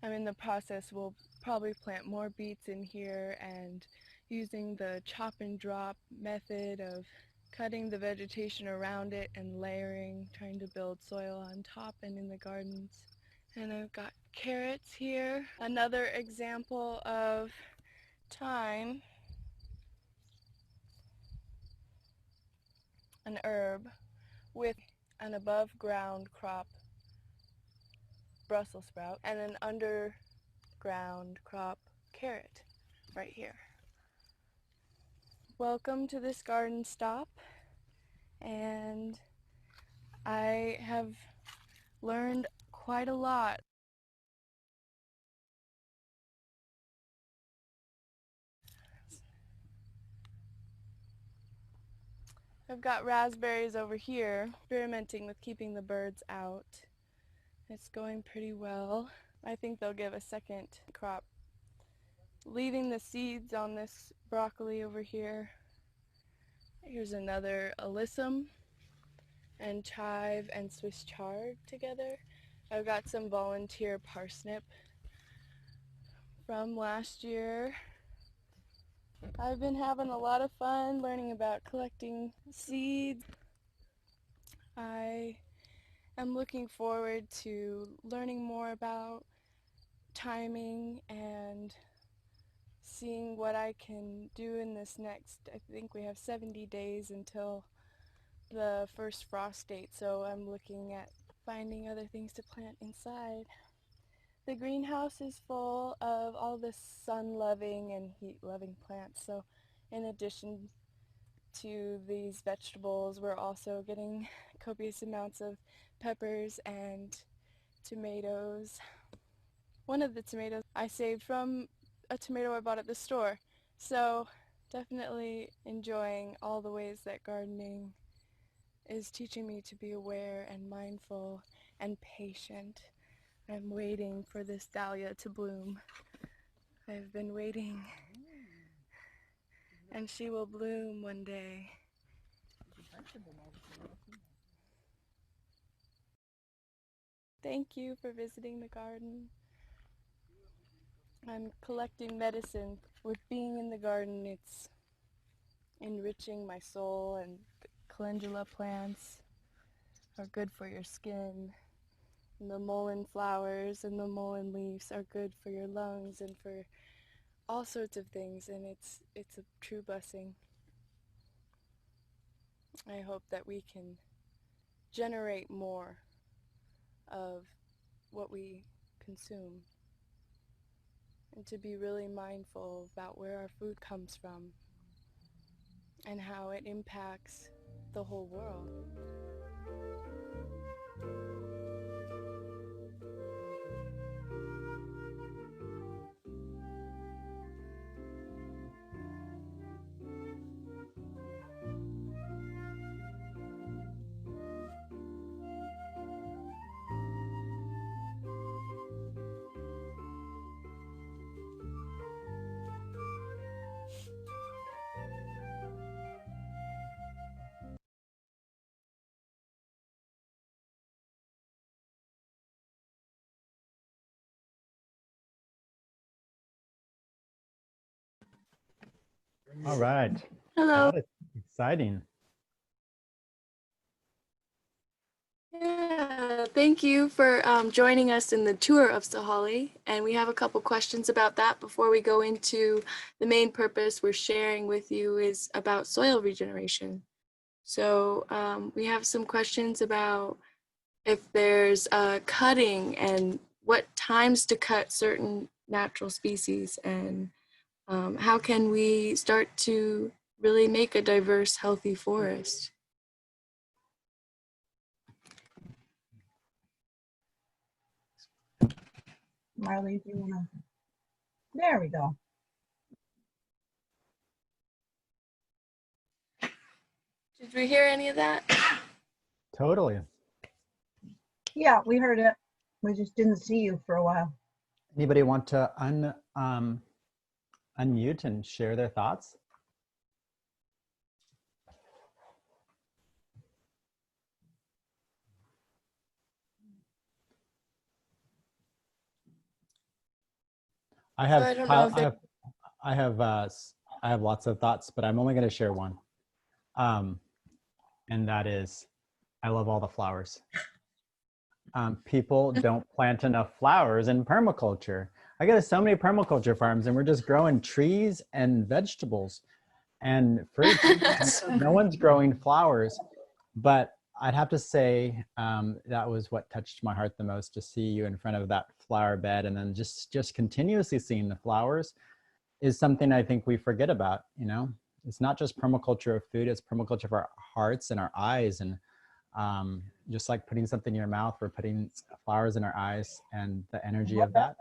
In the process, we'll probably plant more beets in here, and using the chop and drop method of cutting the vegetation around it and layering, trying to build soil on top and in the gardens. And I've got carrots here. Another example of thyme, an herb, with an above ground crop Brussels sprout and an underground crop carrot right here. Welcome to this garden stop, and I have learned quite a lot. I've got raspberries over here, experimenting with keeping the birds out. It's going pretty well. I think they'll give a second crop. Leaving the seeds on this broccoli over here. Here's another alyssum and chive and Swiss chard together. I've got some volunteer parsnip from last year. I've been having a lot of fun learning about collecting seeds. I am looking forward to learning more about timing and seeing what I can do in this next, I think we have 70 days until the first frost date, so I'm looking at finding other things to plant inside. The greenhouse is full of all the sun-loving and heat-loving plants, so in addition to these vegetables, we're also getting copious amounts of peppers and tomatoes. One of the tomatoes I saved from a tomato I bought at the store, so definitely enjoying all the ways that gardening is teaching me to be aware and mindful and patient. I'm waiting for this dahlia to bloom. I've been waiting, and she will bloom one day. Thank you for visiting the garden. I'm collecting medicine. With being in the garden, it's enriching my soul, and the calendula plants are good for your skin. And the mullein flowers and the mullein leaves are good for your lungs and for all sorts of things, and it's a true blessing. I hope that we can generate more of what we consume and to be really mindful about where our food comes from and how it impacts the whole world. All right. Hello. That is exciting. Yeah, thank you for joining us in the tour of Sahale. And we have a couple questions about that before we go into the main purpose we're sharing with you is about soil regeneration. So we have some questions about if there's cutting and what times to cut certain natural species, and how can we start to really make a diverse, healthy forest. Marley, do you want to? There we go. Did we hear any of that? Totally. Yeah, we heard it. We just didn't see you for a while. Anybody want to unmute and share their thoughts? I have lots of thoughts, but I'm only going to share one. And that is, I love all the flowers. People don't plant enough flowers in permaculture. I go to so many permaculture farms and we're just growing trees and vegetables and fruit. No one's growing flowers, but I'd have to say that was what touched my heart the most, to see you in front of that flower bed and then just continuously seeing the flowers is something I think we forget about. You know, it's not just permaculture of food, it's permaculture of our hearts and our eyes. And just like putting something in your mouth, we're putting flowers in our eyes and the energy of that.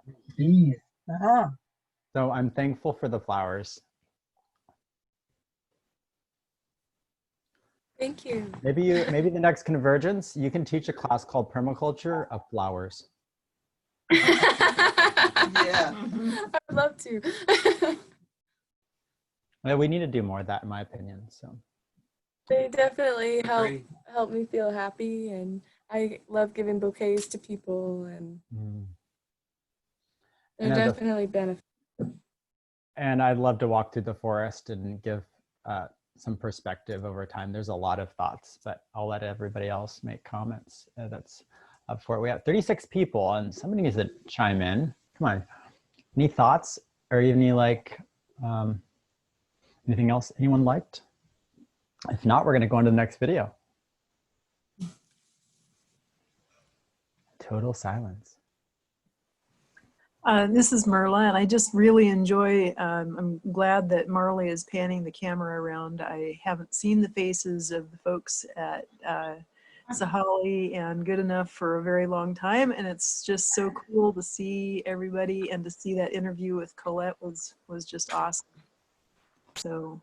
So I'm thankful for the flowers. Thank you. Maybe the next Convergence, you can teach a class called Permaculture of Flowers. Yeah. I'd love to. Yeah, we need to do more of that, in my opinion. So They definitely help me feel happy, and I love giving bouquets to people, and they're definitely benefits. And I'd love to walk through the forest and give some perspective over time. There's a lot of thoughts, but I'll let everybody else make comments. That's up for it. We have 36 people, and somebody needs to chime in. Come on. Any thoughts, or any anything else anyone liked? If not, we're going to go on to the next video. Total silence. This is Merla, and I just really enjoy, I'm glad that Marley is panning the camera around. I haven't seen the faces of the folks at Sahale and Goodenough for a very long time, and it's just so cool to see everybody, and to see that interview with Colette was just awesome. So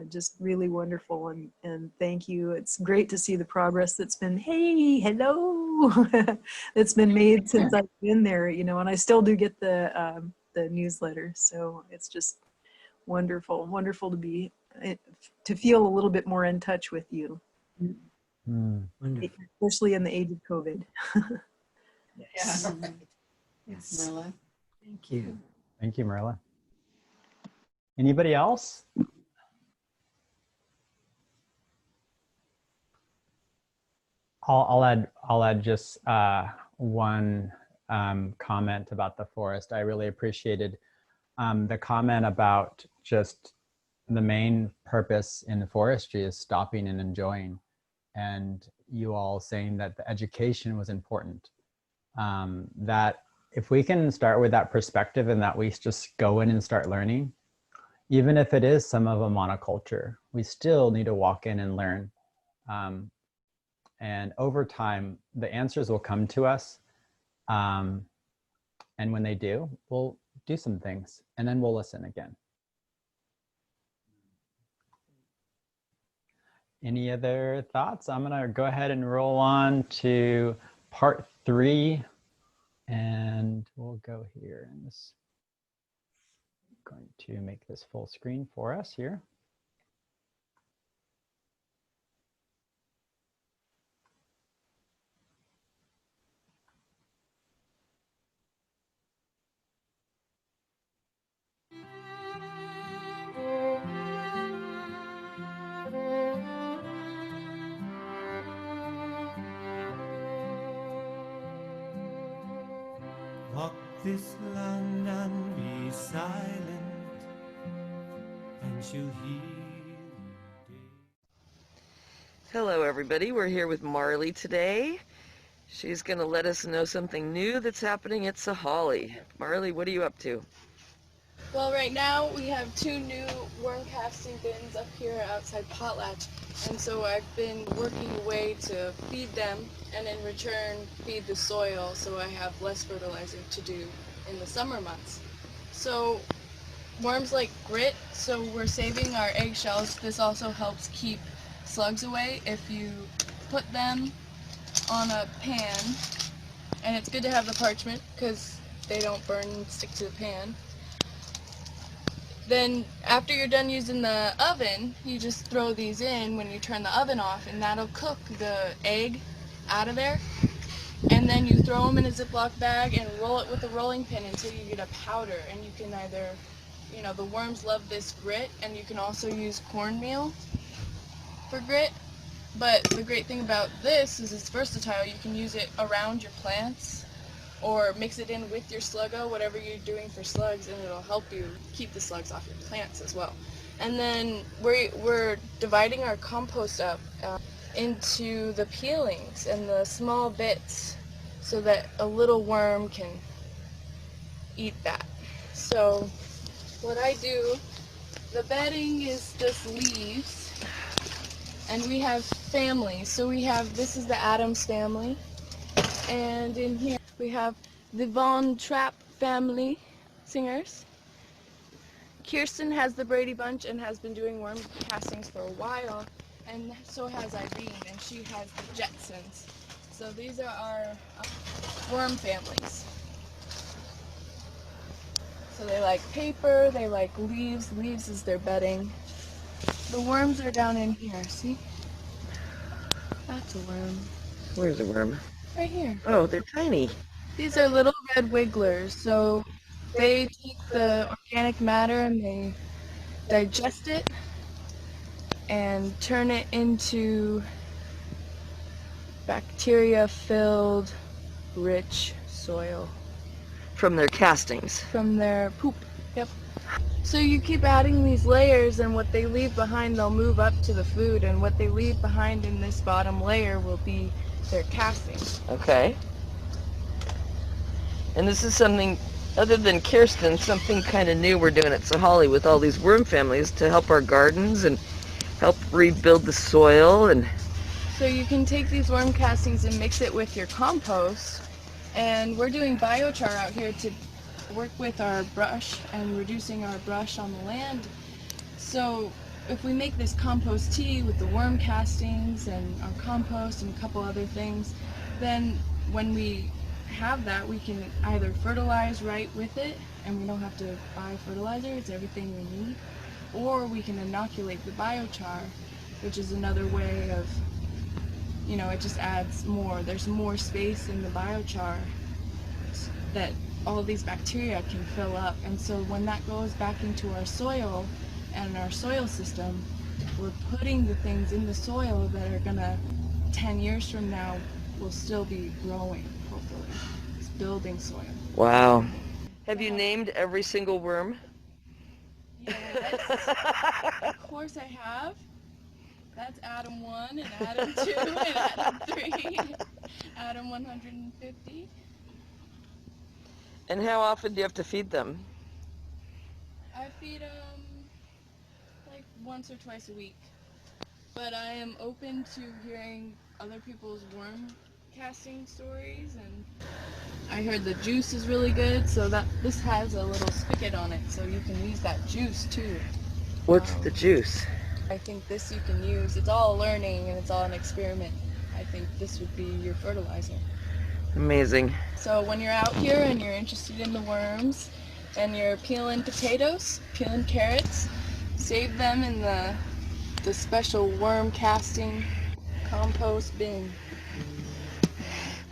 just really wonderful, and thank you. It's great to see the progress that's been, hey, hello, that's been made since I've been there, you know, and I still do get the newsletter. So it's just wonderful to feel a little bit more in touch with you, especially in the age of COVID. Yes. Yes. Marla. Thank you. Thank you, Marla. Anybody else? I'll add just one comment about the forest. I really appreciated the comment about just the main purpose in forestry is stopping and enjoying, and you all saying that the education was important. That if we can start with that perspective, and that we just go in and start learning, even if it is some of a monoculture, we still need to walk in and learn. And over time, the answers will come to us. And when they do, we'll do some things, and then we'll listen again. Any other thoughts? I'm gonna go ahead and roll on to part 3, and we'll go here. And this, I'm going to make this full screen for us here. Walk this land and be silent, and she'll hear. Hello everybody, we're here with Marley today. She's going to let us know something new that's happening at Sahale. Marley, what are you up to? Well, right now we have 2 new worm casting bins up here outside Potlatch, and so I've been working away to feed them, and in return feed the soil, so I have less fertilizing to do in the summer months. So worms like grit, so we're saving our eggshells. This also helps keep slugs away if you put them on a pan, and it's good to have the parchment because they don't burn and stick to the pan. Then after you're done using the oven, you just throw these in when you turn the oven off, and that'll cook the egg out of there. And then you throw them in a Ziploc bag and roll it with a rolling pin until you get a powder. And you can either, you know, the worms love this grit, and you can also use cornmeal for grit. But the great thing about this is it's versatile. You can use it around your plants, or mix it in with your sluggo, whatever you're doing for slugs, and it'll help you keep the slugs off your plants as well. And then we're dividing our compost up into the peelings and the small bits so that a little worm can eat that. So what I do, the bedding is just leaves, and we have families. So we have, this is the Adams family, and in here we have the Von Trapp family singers. Kirsten has the Brady Bunch and has been doing worm castings for a while. and so has Irene, and she has the Jetsons. So these are our worm families. So they like paper, they like leaves. Leaves is their bedding. The worms are down in here, see? That's a worm. Where's the worm? Right here. Oh, they're tiny. These are little red wigglers. So they take the organic matter and they digest it and turn it into bacteria-filled, rich soil. From their castings. From their poop, yep. So you keep adding these layers, and what they leave behind, they'll move up to the food, and what they leave behind in this bottom layer will be their castings. Okay. And this is something, other than Kirsten, something kind of new we're doing at Sahale with all these worm families to help our gardens and help rebuild the soil. And so you can take these worm castings and mix it with your compost, and we're doing biochar out here to work with our brush and reducing our brush on the land. So if we make this compost tea with the worm castings and our compost and a couple other things, then when we have that, we can either fertilize right with it, and we don't have to buy fertilizer, it's everything we need, or we can inoculate the biochar, which is another way of, you know, it just adds more. There's more space in the biochar that all these bacteria can fill up, and so when that goes back into our soil and our soil system, we're putting the things in the soil that are gonna 10 years from now will still be growing, hopefully. It's building soil. wow. Have you named every single worm? Yes. Of course I have. That's Adam 1 and Adam 2 and Adam 3. Adam 150. And how often do you have to feed them? I feed them like once or twice a week. But I am open to hearing other people's worm casting stories, and I heard the juice is really good, so that this has a little spigot on it, so you can use that juice too. What's the juice? I think this you can use. It's all learning and it's all an experiment. I think this would be your fertilizer. Amazing. So when you're out here and you're interested in the worms and you're peeling potatoes, peeling carrots, save them in the special worm casting compost bin.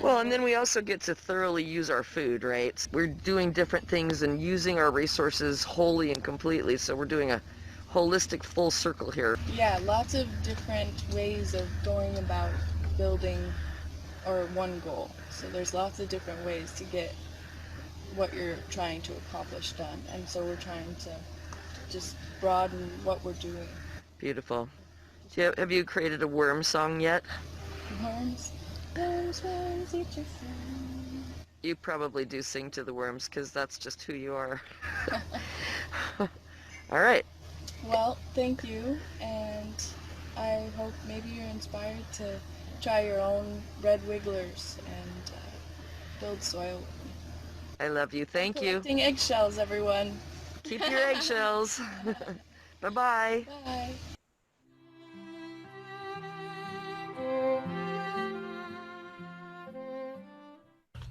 Well, and then we also get to thoroughly use our food, right? We're doing different things and using our resources wholly and completely, so we're doing a holistic full circle here. Yeah, lots of different ways of going about building or one goal. So there's lots of different ways to get what you're trying to accomplish done. And so we're trying to just broaden what we're doing. Beautiful. Have you created a worm song yet? Worms, worms, worms, eat your friend. You probably do sing to the worms because that's just who you are. All right. Well, thank you, and I hope maybe you're inspired to try your own red wigglers and build soil with me. I love you. Thank you. Collecting eggshells, everyone. Keep your eggshells. Bye-bye. Bye.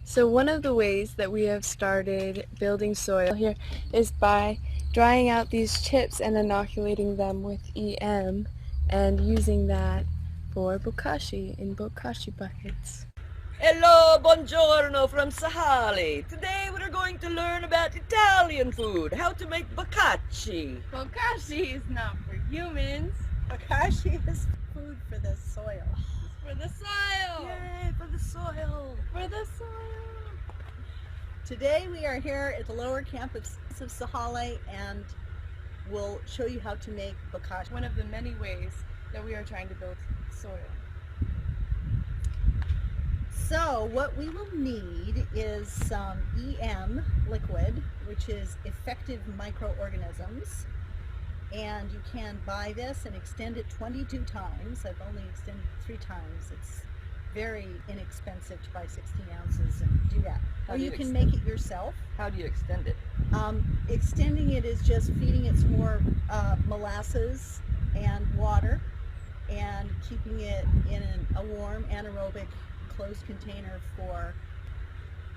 So one of the ways that we have started building soil here is by drying out these chips and inoculating them with EM and using that for bokashi in bokashi buckets. Hello, buongiorno from Sahale. Today we're going to learn about Italian food, how to make bokashi. Bokashi is not for humans. Bokashi is food for the soil. For the soil! Yay, for the soil! For the soil! Today we are here at the lower campus of Sahale, and we'll show you how to make bokashi. One of the many ways that we are trying to build soil. So what we will need is some EM liquid, which is effective microorganisms. And you can buy this and extend it 22 times. I've only extended it 3 times. It's very inexpensive to buy 16 ounces and do that. Or you can make it yourself. How do you extend it? Extending it is just feeding it some more molasses and water and keeping it in a warm anaerobic closed container for,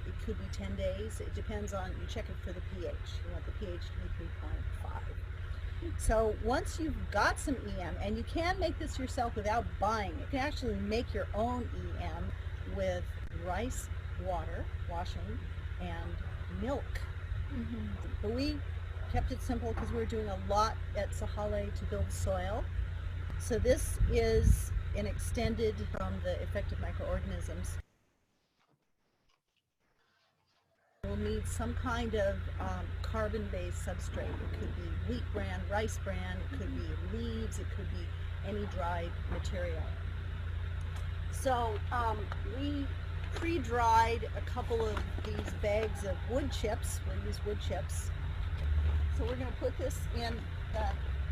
it could be 10 days. It depends on, you check it for the pH. You want the pH to be 3.5. So once you've got some EM, and you can make this yourself without buying it, you can actually make your own EM with rice, water, washing, and milk. But we kept it simple because we were doing a lot at Sahale to build soil. So this is an extended from the effective microorganisms. We'll need some kind of carbon-based substrate. It could be wheat bran, rice bran, it could be leaves, it could be any dried material. So we pre-dried a couple of these bags of wood chips. We'll use wood chips. So we're going to put this in the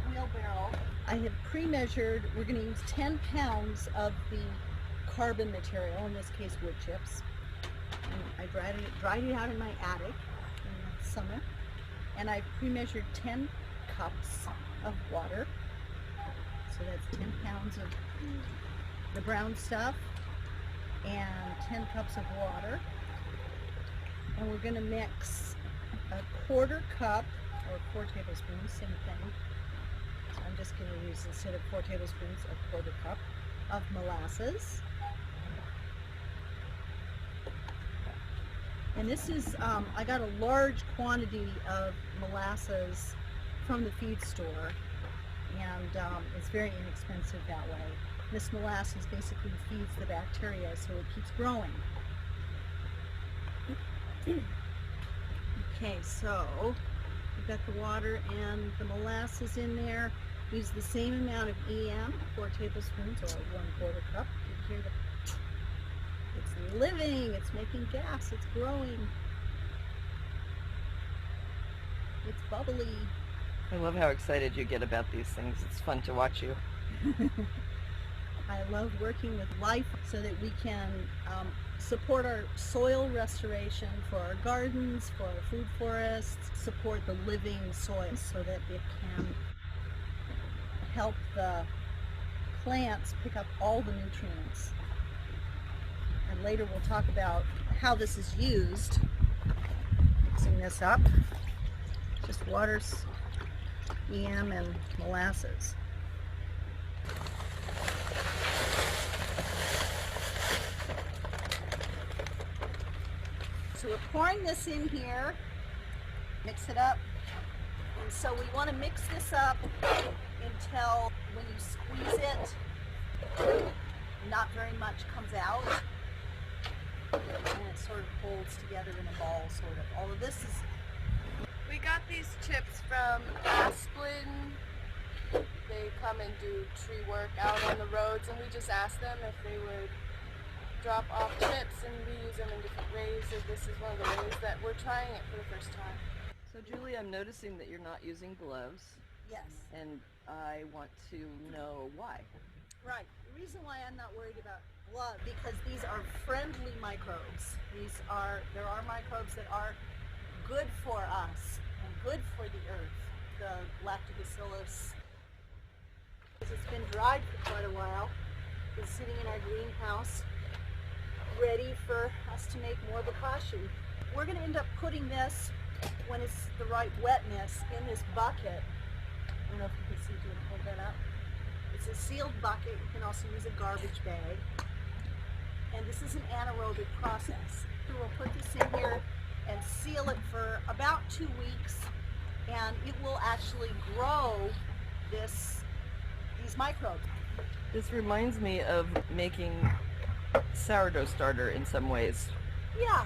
wheelbarrow. I have pre-measured, we're going to use 10 pounds of the carbon material, in this case wood chips. And I dried it out in my attic in the summer, and I've pre-measured 10 cups of water. So that's 10 pounds of the brown stuff and 10 cups of water. And we're going to mix a quarter cup, or 4 tablespoons, same thing. So I'm just going to use, instead of 4 tablespoons, a quarter cup of molasses. And this is, I got a large quantity of molasses from the feed store, and it's very inexpensive that way. This molasses basically feeds the bacteria, so it keeps growing. Okay, so we've got the water and the molasses in there. Use the same amount of EM, 4 tablespoons, or 1/4 cup. You hear the, it's living, it's making gas, it's growing. It's bubbly. I love how excited you get about these things. It's fun to watch you. I love working with life so that we can support our soil restoration for our gardens, for our food forests, support the living soil so that it can help the plants pick up all the nutrients. And later we'll talk about how this is used. Mixing this up, just water, EM, and molasses. So we're pouring this in here, mix it up, and so we want to mix this up until when you squeeze it, not very much comes out, and it sort of holds together in a ball, sort of. All of this is... We got these chips from Asplin. They come and do tree work out on the roads, and we just asked them if they would drop off chips, and we use them in different ways. So this is one of the ways that we're trying it for the first time. So Julie, I'm noticing that you're not using gloves. Yes. And I want to know why. Right. The reason why I'm not worried about gloves, because these are friendly microbes. There are microbes that are good for us and good for the earth. The lactobacillus, it's been dried for quite a while. It's sitting in our greenhouse, ready for us to make more bokashi. We're going to end up putting this, when it's the right wetness, in this bucket. I don't know if you can see, do you want to hold that up? It's a sealed bucket. You can also use a garbage bag. And this is an anaerobic process. So we'll put this in here and seal it for about 2 weeks, and it will actually grow these microbes. This reminds me of making sourdough starter in some ways. Yeah.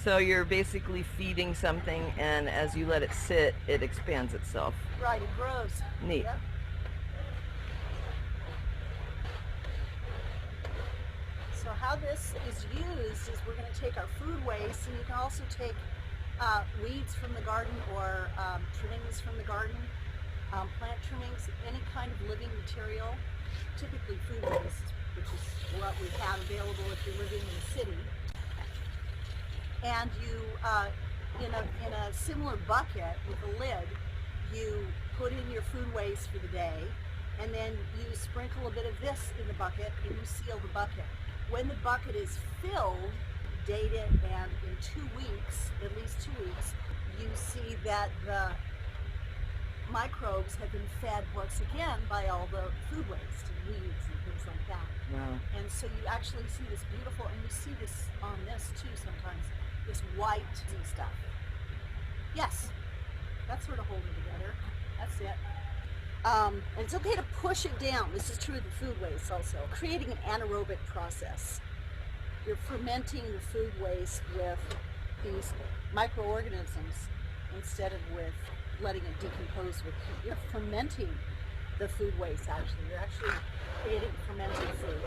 So you're basically feeding something, and as you let it sit, it expands itself. Right, it grows. Neat. Yep. So how this is used is we're going to take our food waste, and you can also take weeds from the garden, or trimmings from the garden, plant trimmings, any kind of living material, typically food waste, which is what we have available if you're living in a city. And you, in a similar bucket with a lid, you put in your food waste for the day, and then you sprinkle a bit of this in the bucket and you seal the bucket. When the bucket is filled, date it, and in 2 weeks, at least 2 weeks, you see that the microbes have been fed once again by all the food waste and weeds and things like that. Wow. And so you actually see this beautiful, and you see this on this too sometimes, this white stuff. Yes, that's sort of holding together. That's it. And it's okay to push it down. This is true of the food waste also. Creating an anaerobic process. You're fermenting the food waste with these microorganisms instead of with letting it decompose with heat. You're fermenting the food waste actually. You're actually creating fermented food.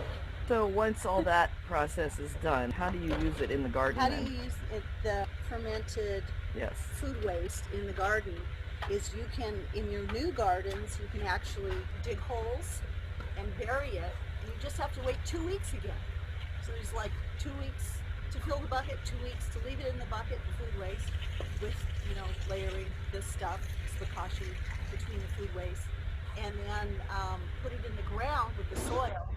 So once all that process is done, how do you use it in the garden How then? do you use it, the fermented Yes. food waste in the garden is you can, in your new gardens, you can actually dig holes and bury it. You just have to wait 2 weeks again. So there's like 2 weeks to fill the bucket, 2 weeks to leave it in the bucket, the food waste, with, you know, layering this stuff, Spakashi, between the food waste, and then put it in the ground with the soil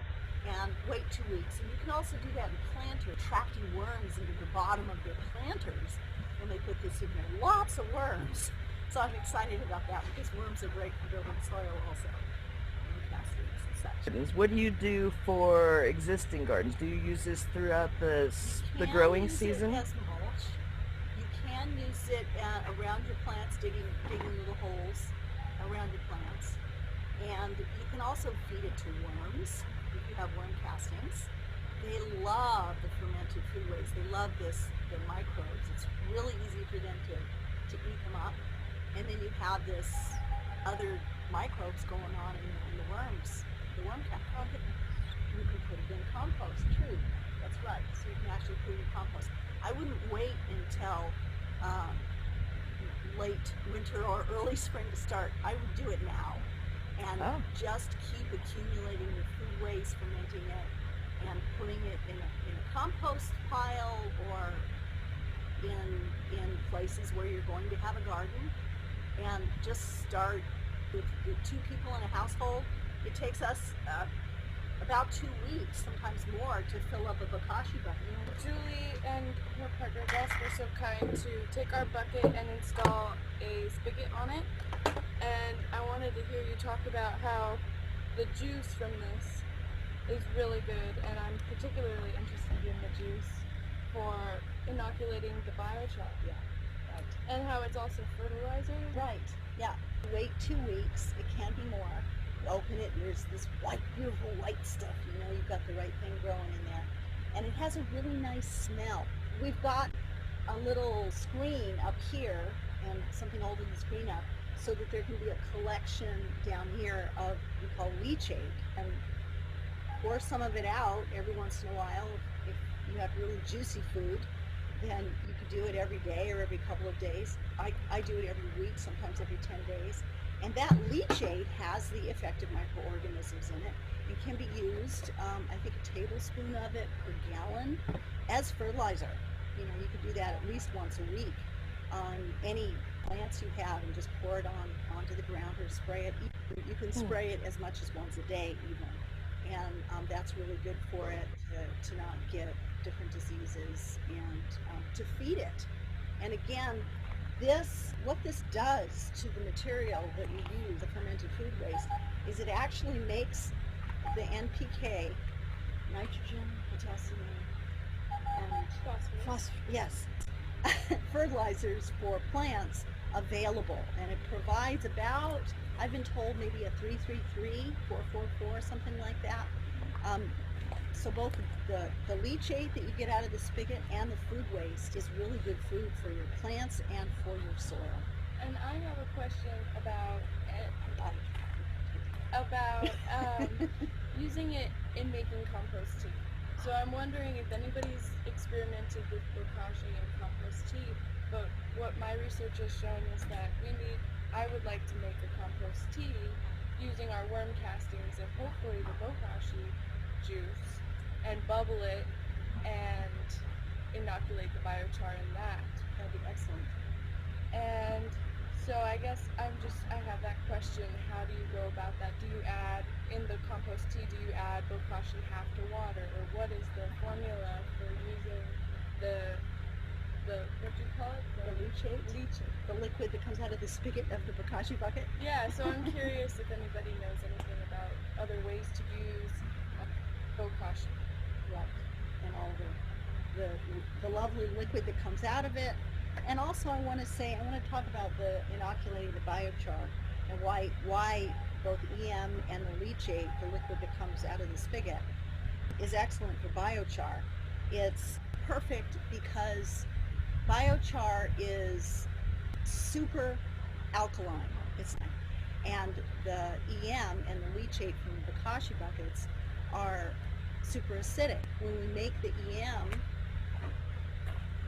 and wait 2 weeks. And you can also do that in planters, attracting worms into the bottom of your planters when they put this in there. Lots of worms. So I'm excited about that because worms are great for building soil also. And castings and such. What do you do for existing gardens? Do you use this throughout the growing season? You can use it as mulch. You can use it around your plants, digging little holes around your plants. And you can also feed it to worms if you have worm castings. They love the fermented food waste. They love the microbes. It's really easy for them to eat them up. And then you have this other microbes going on in the worms, the worm castings. You can put it in compost, true. That's right. So you can actually put it in compost. I wouldn't wait until late winter or early spring to start. I would do it now and just keep accumulating the food waste, fermenting it, and putting it in a compost pile or in places where you're going to have a garden, and just start with 2 people in a household. It takes us about 2 weeks, sometimes more, to fill up a bokashi bucket. Julie and her partner Gus were so kind to take our bucket and install a spigot on it. And I wanted to hear you talk about how the juice from this is really good, and I'm particularly interested in the juice for inoculating the biochar. Yeah, right. And how it's also fertilizer. Right, yeah. Wait 2 weeks, it can be more. Open it, and there's this white, beautiful white stuff, you know, you've got the right thing growing in there. And it has a really nice smell. We've got a little screen up here and something holding the screen up so that there can be a collection down here of we call leachate, and pour some of it out every once in a while. If you have really juicy food, then you could do it every day or every couple of days. I do it every week, sometimes every 10 days. And that leachate has the effective microorganisms in it. It can be used, I think a tablespoon of it per gallon as fertilizer. You know, you could do that at least once a week on any plants you have and just pour it onto the ground or spray it. You can spray it as much as once a day even. And that's really good for it to not get different diseases and to feed it. And again, what this does to the material that you use, the fermented food waste, is it actually makes the NPK, nitrogen, potassium, and phosphorus, yes, fertilizers for plants available. And it provides about, I've been told, maybe a 333, 444, something like that. So both the leachate that you get out of the spigot and the food waste is really good food for your plants and for your soil. And I have a question about using it in making compost tea. So I'm wondering if anybody's experimented with bokashi and compost tea, but what my research has shown is that I would like to make a compost tea using our worm castings and hopefully the bokashi juice, and bubble it and inoculate the biochar in that. That'd be excellent. And so I guess I have that question question, how do you go about that? Do you add, in the compost tea, do you add bokashi half to water, or what is the formula for using the what do you call it? The leachate? Leachate. The liquid that comes out of the spigot of the bokashi bucket? Yeah, so I'm curious if anybody knows anything about other ways to use bokashi. Right, and all the lovely liquid that comes out of it. And also I want to talk about the inoculating the biochar and why both EM and the leachate, the liquid that comes out of the spigot, is excellent for biochar. It's perfect because biochar is super alkaline. And the EM and the leachate from the bokashi buckets are super acidic. When we make the EM,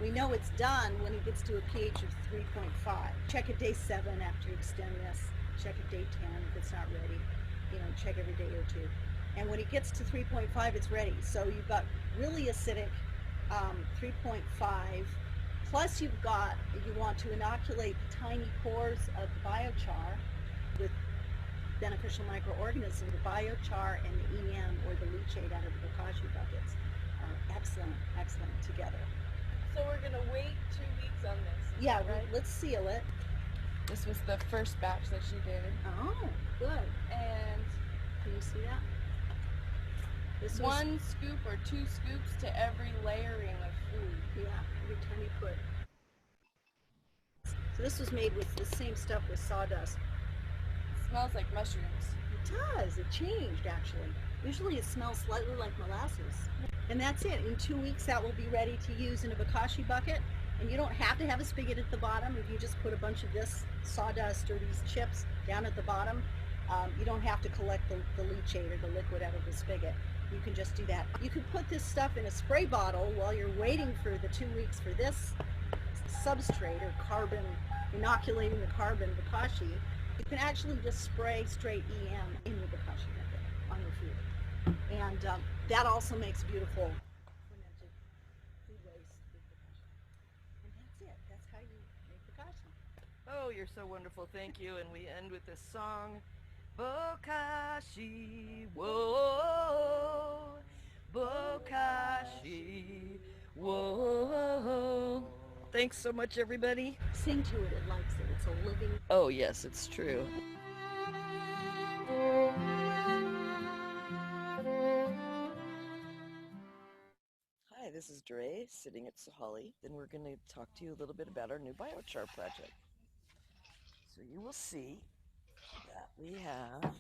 we know it's done when it gets to a pH of 3.5. Check at day 7 after you extend this. Check at day 10 if it's not ready. Check every day or two. And when it gets to 3.5, it's ready. So you've got really acidic 3.5. Plus you want to inoculate the tiny pores of the biochar with beneficial microorganisms. The biochar and the EM or the leachate out of the bokashi buckets are excellent together. So we're gonna wait 2 weeks on this. Yeah, right? Let's seal it. This was the first batch that she did. Oh, good. And can you see that? This was 1 scoop or 2 scoops to every layering of food. Yeah, every time you put. So this was made with the same stuff with sawdust. It smells like mushrooms. It does. It changed actually. Usually it smells slightly like molasses. And that's it. In 2 weeks that will be ready to use in a bokashi bucket. And you don't have to have a spigot at the bottom. If you just put a bunch of this sawdust or these chips down at the bottom, you don't have to collect the leachate or the liquid out of the spigot. You can just do that. You could put this stuff in a spray bottle while you're waiting for the 2 weeks for this substrate or carbon, inoculating the carbon bokashi. You can actually just spray straight EM in the bokashi bucket on your food. And that also makes beautiful fermented food waste with bokashi. And that's it. That's how you make bokashi. Oh, you're so wonderful. Thank you. And we end with this song. Bokashi, whoa, bokashi, whoa. Thanks so much, everybody. Sing to it. It likes it. It's a living. Oh, yes, it's true. Hi, this is Dre, sitting at Sahale. Then we're going to talk to you a little bit about our new Biochar project. So you will see that we have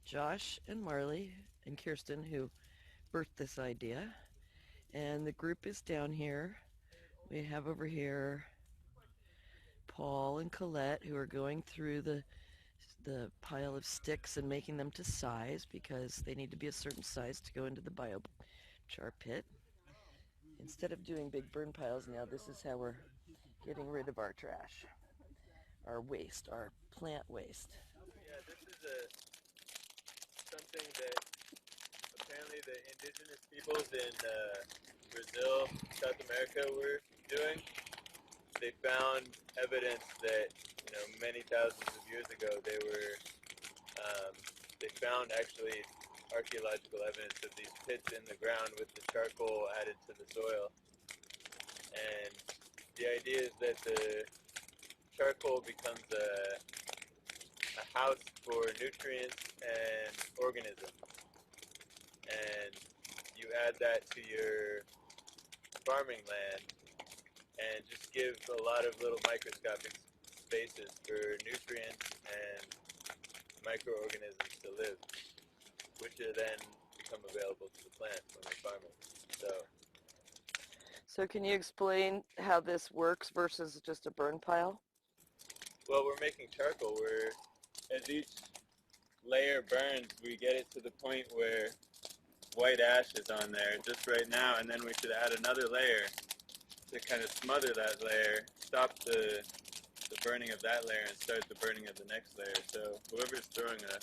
Josh and Marley and Kirsten who birthed this idea. And the group is down here. We have over here Paul and Colette who are going through the pile of sticks and making them to size because they need to be a certain size to go into the biochar pit. Instead of doing big burn piles now, this is how we're getting rid of our trash, our waste, our plant waste. Yeah, this is something that apparently the indigenous peoples in Brazil, South America were doing. They found evidence that, many thousands of years ago they found actually archaeological evidence of these pits in the ground with the charcoal added to the soil. And the idea is that the charcoal becomes a house for nutrients and organisms. And you add that to your farming land and just give a lot of little microscopic spaces for nutrients and microorganisms to live, which are then become available to the plant when they're farming. So can you explain how this works versus just a burn pile? Well, we're making charcoal where as each layer burns, we get it to the point where white ash is on there just right now, and then we should add another layer to kind of smother that layer, stop the burning of that layer and start the burning of the next layer. So whoever's throwing a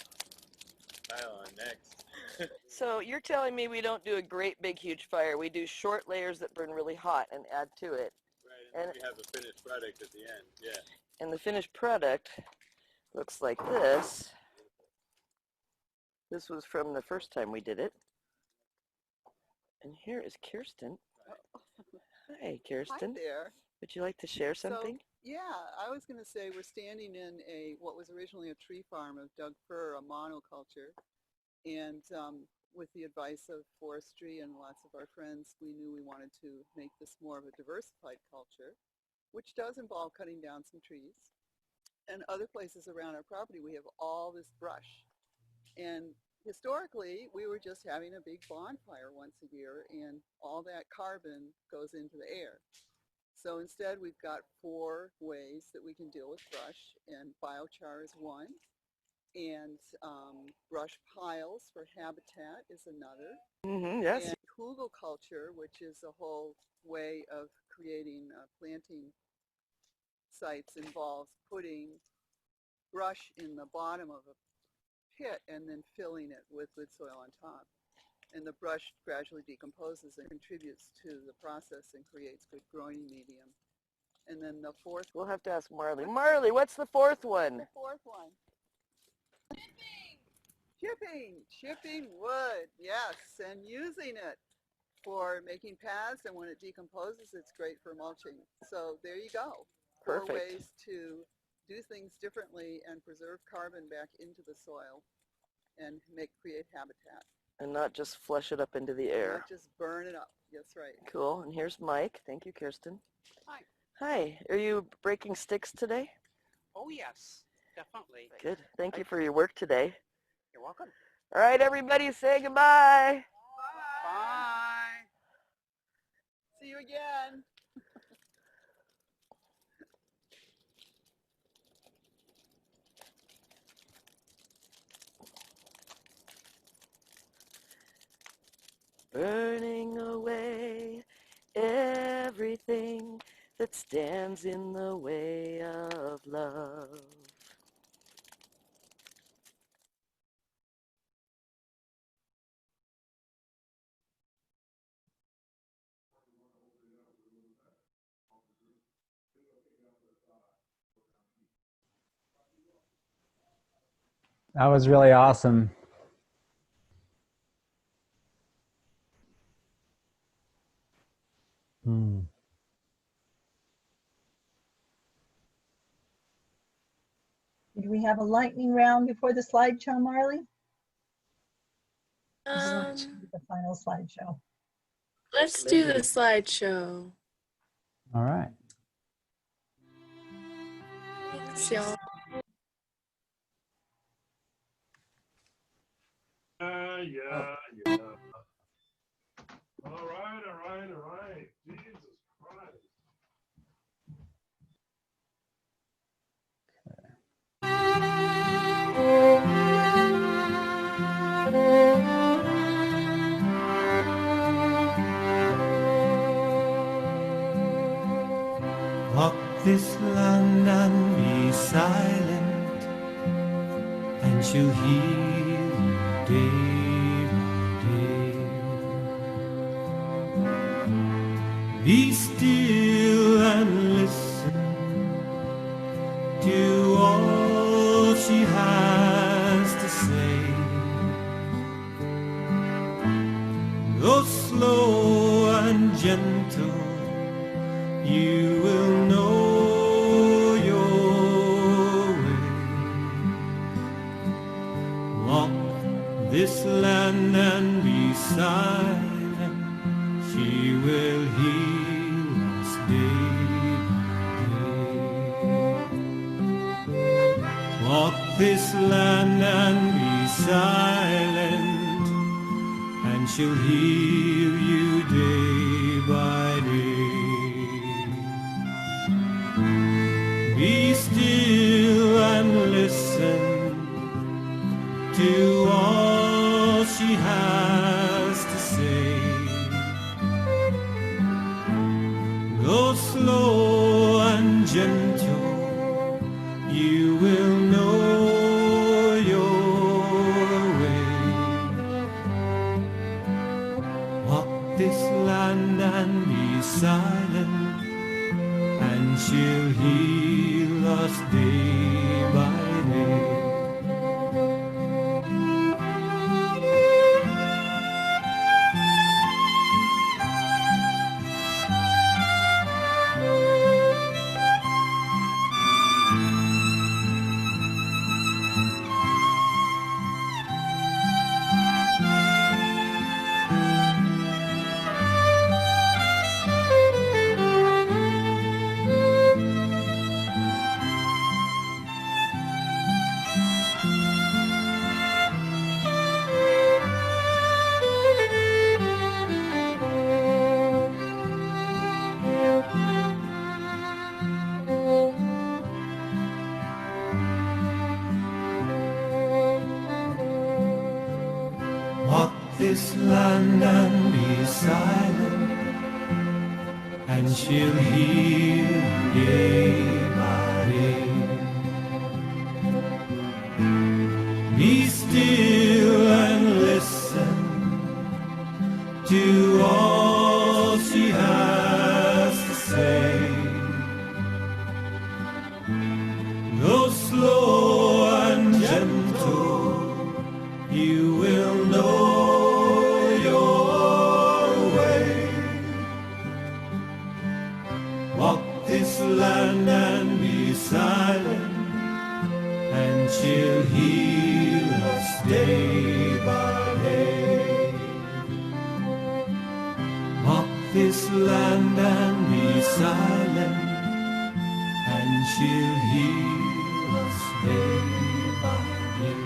pile on next. So you're telling me we don't do a great big huge fire. We do short layers that burn really hot and add to it. Right, and then we have a finished product at the end, yeah. And the finished product looks like this. This was from the first time we did it. And here is Kirsten. Hi, Kirsten. Hi there. Would you like to share something? So, yeah, I was going to say we're standing in what was originally a tree farm of Doug Fir, a monoculture. And with the advice of forestry and lots of our friends, we knew we wanted to make this more of a diversified culture, which does involve cutting down some trees. And other places around our property, we have all this brush. And historically, we were just having a big bonfire once a year, and all that carbon goes into the air. So instead, we've got 4 ways that we can deal with brush, and biochar is one, and brush piles for habitat is another. Yes. And hugelkultur, which is a whole way of creating planting sites, involves putting brush in the bottom of a pit and then filling it with good soil on top. And the brush gradually decomposes and contributes to the process and creates good growing medium. And then the 4th... We'll have to ask Marley. Marley, what's the 4th one? The 4th one. Chipping wood, yes, and using it for making paths, and when it decomposes, it's great for mulching. So there you go. Perfect. 4 ways to do things differently and preserve carbon back into the soil and create habitat. And not just flush it up into the air. Not just burn it up. That's right. Cool. And here's Mike. Thank you, Kirsten. Hi. Hi. Are you breaking sticks today? Oh, yes, definitely. Good. Thank you for your work today. You're welcome. All right, everybody, say goodbye. Bye. See you again. Burning away everything that stands in the way of love. That was really awesome. Do we have a lightning round before the slideshow, Marley? The final slideshow. Let's do the slideshow. All right. Thanks, y'all. Yeah. All right. Jesus Christ. Walk this land and be silent, and she'll heal day by day. Be still and listen to all she has to say. Though slow and gentle, you will know your way. Walk this land and be silent. She will heal us day by day. Walk this land and be silent, and she'll heal you day by day. Be still and listen to all she has to say. Though slow and gentle, you will know your way. Walk this land and be silent, and she'll heal us this land and be silent, and she'll heal day by day. Be still and listen to all she has to say. Though slow and gentle, you will know your way. Walk this land and be silent, and she'll heal us day by day. Walk this land and be silent, and she'll heal us day by day.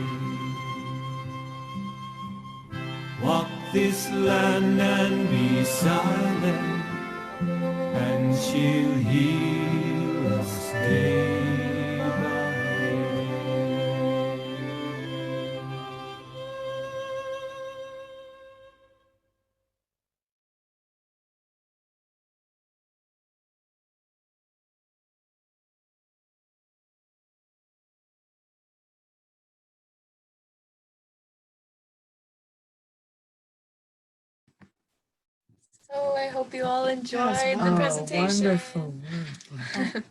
Walk this land and be silent, and she'll heal us day by day. So I hope you all enjoyed Yes, the oh, presentation. wonderful, wonderful.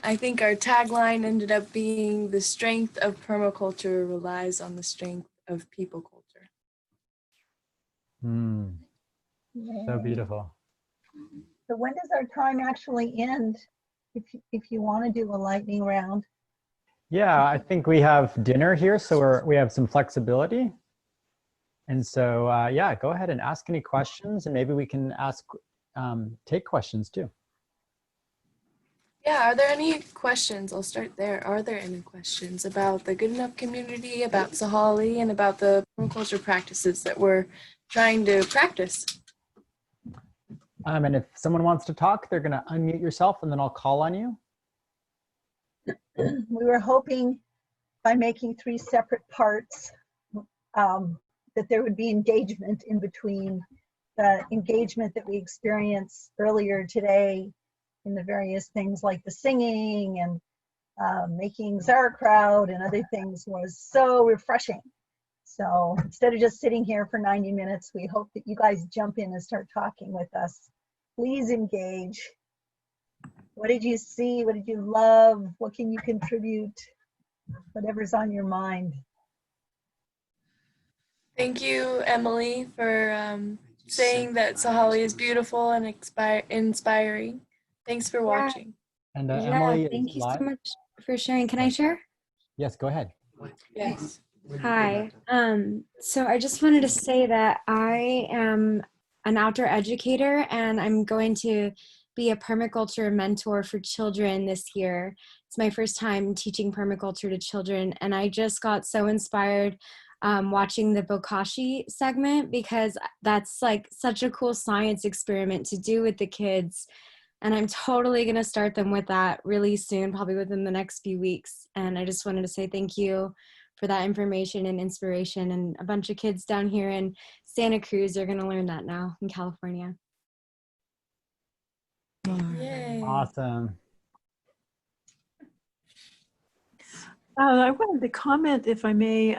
I think our tagline ended up being "The strength of permaculture relies on the strength of people culture." So beautiful. So when does our time actually end? If you want to do a lightning round. Yeah, I think we have dinner here, so we have some flexibility. And so, yeah, go ahead and ask any questions, and maybe we can take questions too. Yeah, are there any questions? I'll start there. Are there any questions about the Good Enough community, about Sahale, and about the permaculture practices that we're trying to practice? And if someone wants to talk, they're going to unmute yourself, and then I'll call on you. We were hoping by making 3 separate parts that there would be engagement in between the engagement that we experienced earlier today in the various things like the singing and making sauerkraut and other things was so refreshing. So instead of just sitting here for 90 minutes, we hope that you guys jump in and start talking with us. Please engage. What did you see? What did you love? What can you contribute? Whatever's on your mind. Thank you, Emily, for saying that Sahale is beautiful and inspiring. Thanks for watching. And Yeah, Emily thank is you live. so much for sharing. Can I share? Yes, go ahead. Yes. Hi. So I just wanted to say that I am an outdoor educator, and I'm going to be a permaculture mentor for children this year. It's my first time teaching permaculture to children, and I just got so inspired watching the Bokashi segment, because that's like such a cool science experiment to do with the kids. And I'm totally going to start them with that really soon, probably within the next few weeks. And I just wanted to say thank you for that information and inspiration. And a bunch of kids down here in Santa Cruz are going to learn that now in California. Yay. Awesome. I wanted to comment, if I may,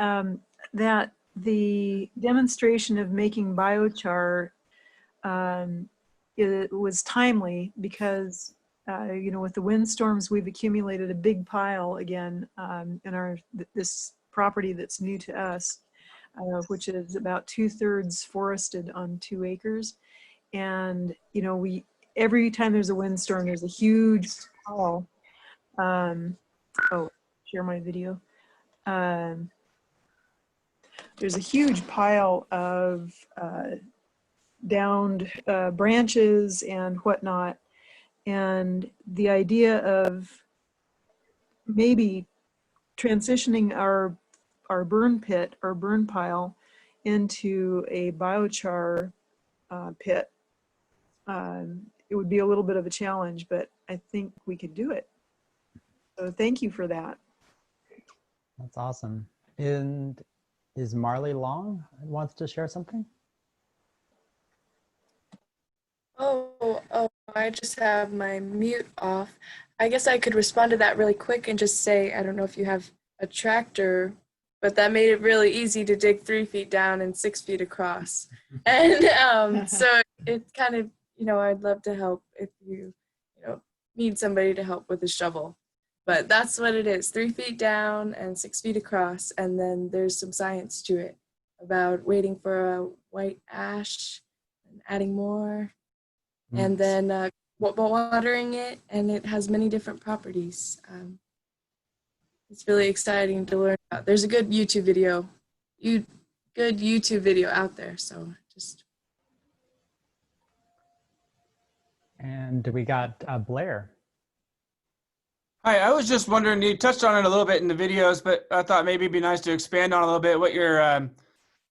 that the demonstration of making biochar it was timely because, you know, with the windstorms, we've accumulated a big pile again in this property that's new to us, which is about 2/3 forested on 2 acres. And, you know, every time there's a windstorm, there's a huge pile. Oh, share my video. There's a huge pile of downed branches and whatnot. And the idea of maybe transitioning our burn pit or burn pile into a biochar pit, it would be a little bit of a challenge, but I think we could do it. So thank you for that. That's awesome. And is Marley Long wants to share something? Oh, I just have my mute off. I guess I could respond to that really quick and just say, I don't know if you have a tractor, but that made it really easy to dig 3 feet down and 6 feet across. And so it kind of, I'd love to help if you need somebody to help with a shovel. But that's what it is, 3 feet down and 6 feet across. And then there's some science to it about waiting for a white ash and adding more. And then watering it, and it has many different properties. It's really exciting to learn about. There's a good YouTube video, out there. So just. And we got Blair. Hi, I was just wondering, you touched on it a little bit in the videos, but I thought maybe it'd be nice to expand on a little bit what your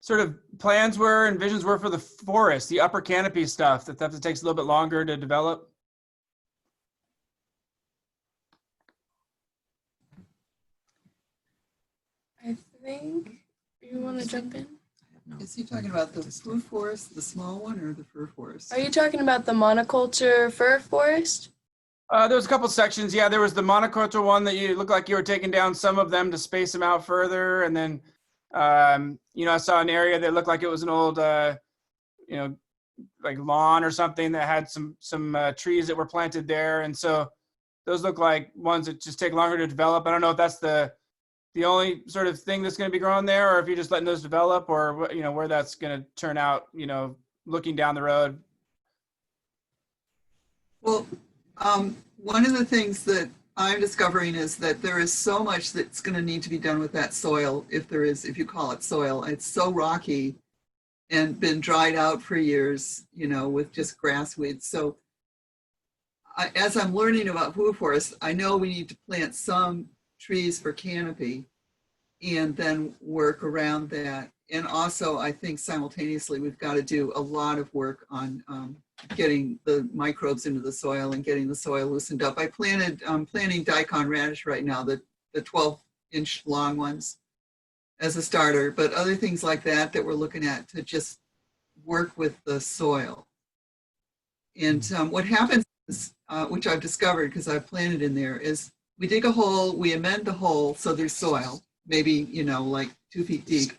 sort of plans were and visions were for the forest, the upper canopy stuff that takes a little bit longer to develop. I think you want to jump in? Is he talking about the food forest, the small one, or the fir forest? Are you talking about the monoculture fir forest? There was a couple sections. Yeah, there was the monoculture one that you looked like you were taking down some of them to space them out further. And then, I saw an area that looked like it was an old, like lawn or something that had some trees that were planted there. And so those look like ones that just take longer to develop. I don't know if that's the only sort of thing that's going to be growing there, or if you're just letting those develop, or where that's going to turn out, looking down the road. Well, one of the things that I'm discovering is that there is so much that's going to need to be done with that soil, if you call it soil. It's so rocky and been dried out for years, with just grass weeds. So as I'm learning about food forests, I know we need to plant some trees for canopy and then work around that. And also, I think simultaneously, we've got to do a lot of work on getting the microbes into the soil and getting the soil loosened up. I'm planting daikon radish right now, the 12-inch long ones as a starter, but other things like that we're looking at to just work with the soil. And what happens is, which I've discovered because I've planted in there, is we dig a hole, we amend the hole so there's soil, maybe, like 2 feet deep.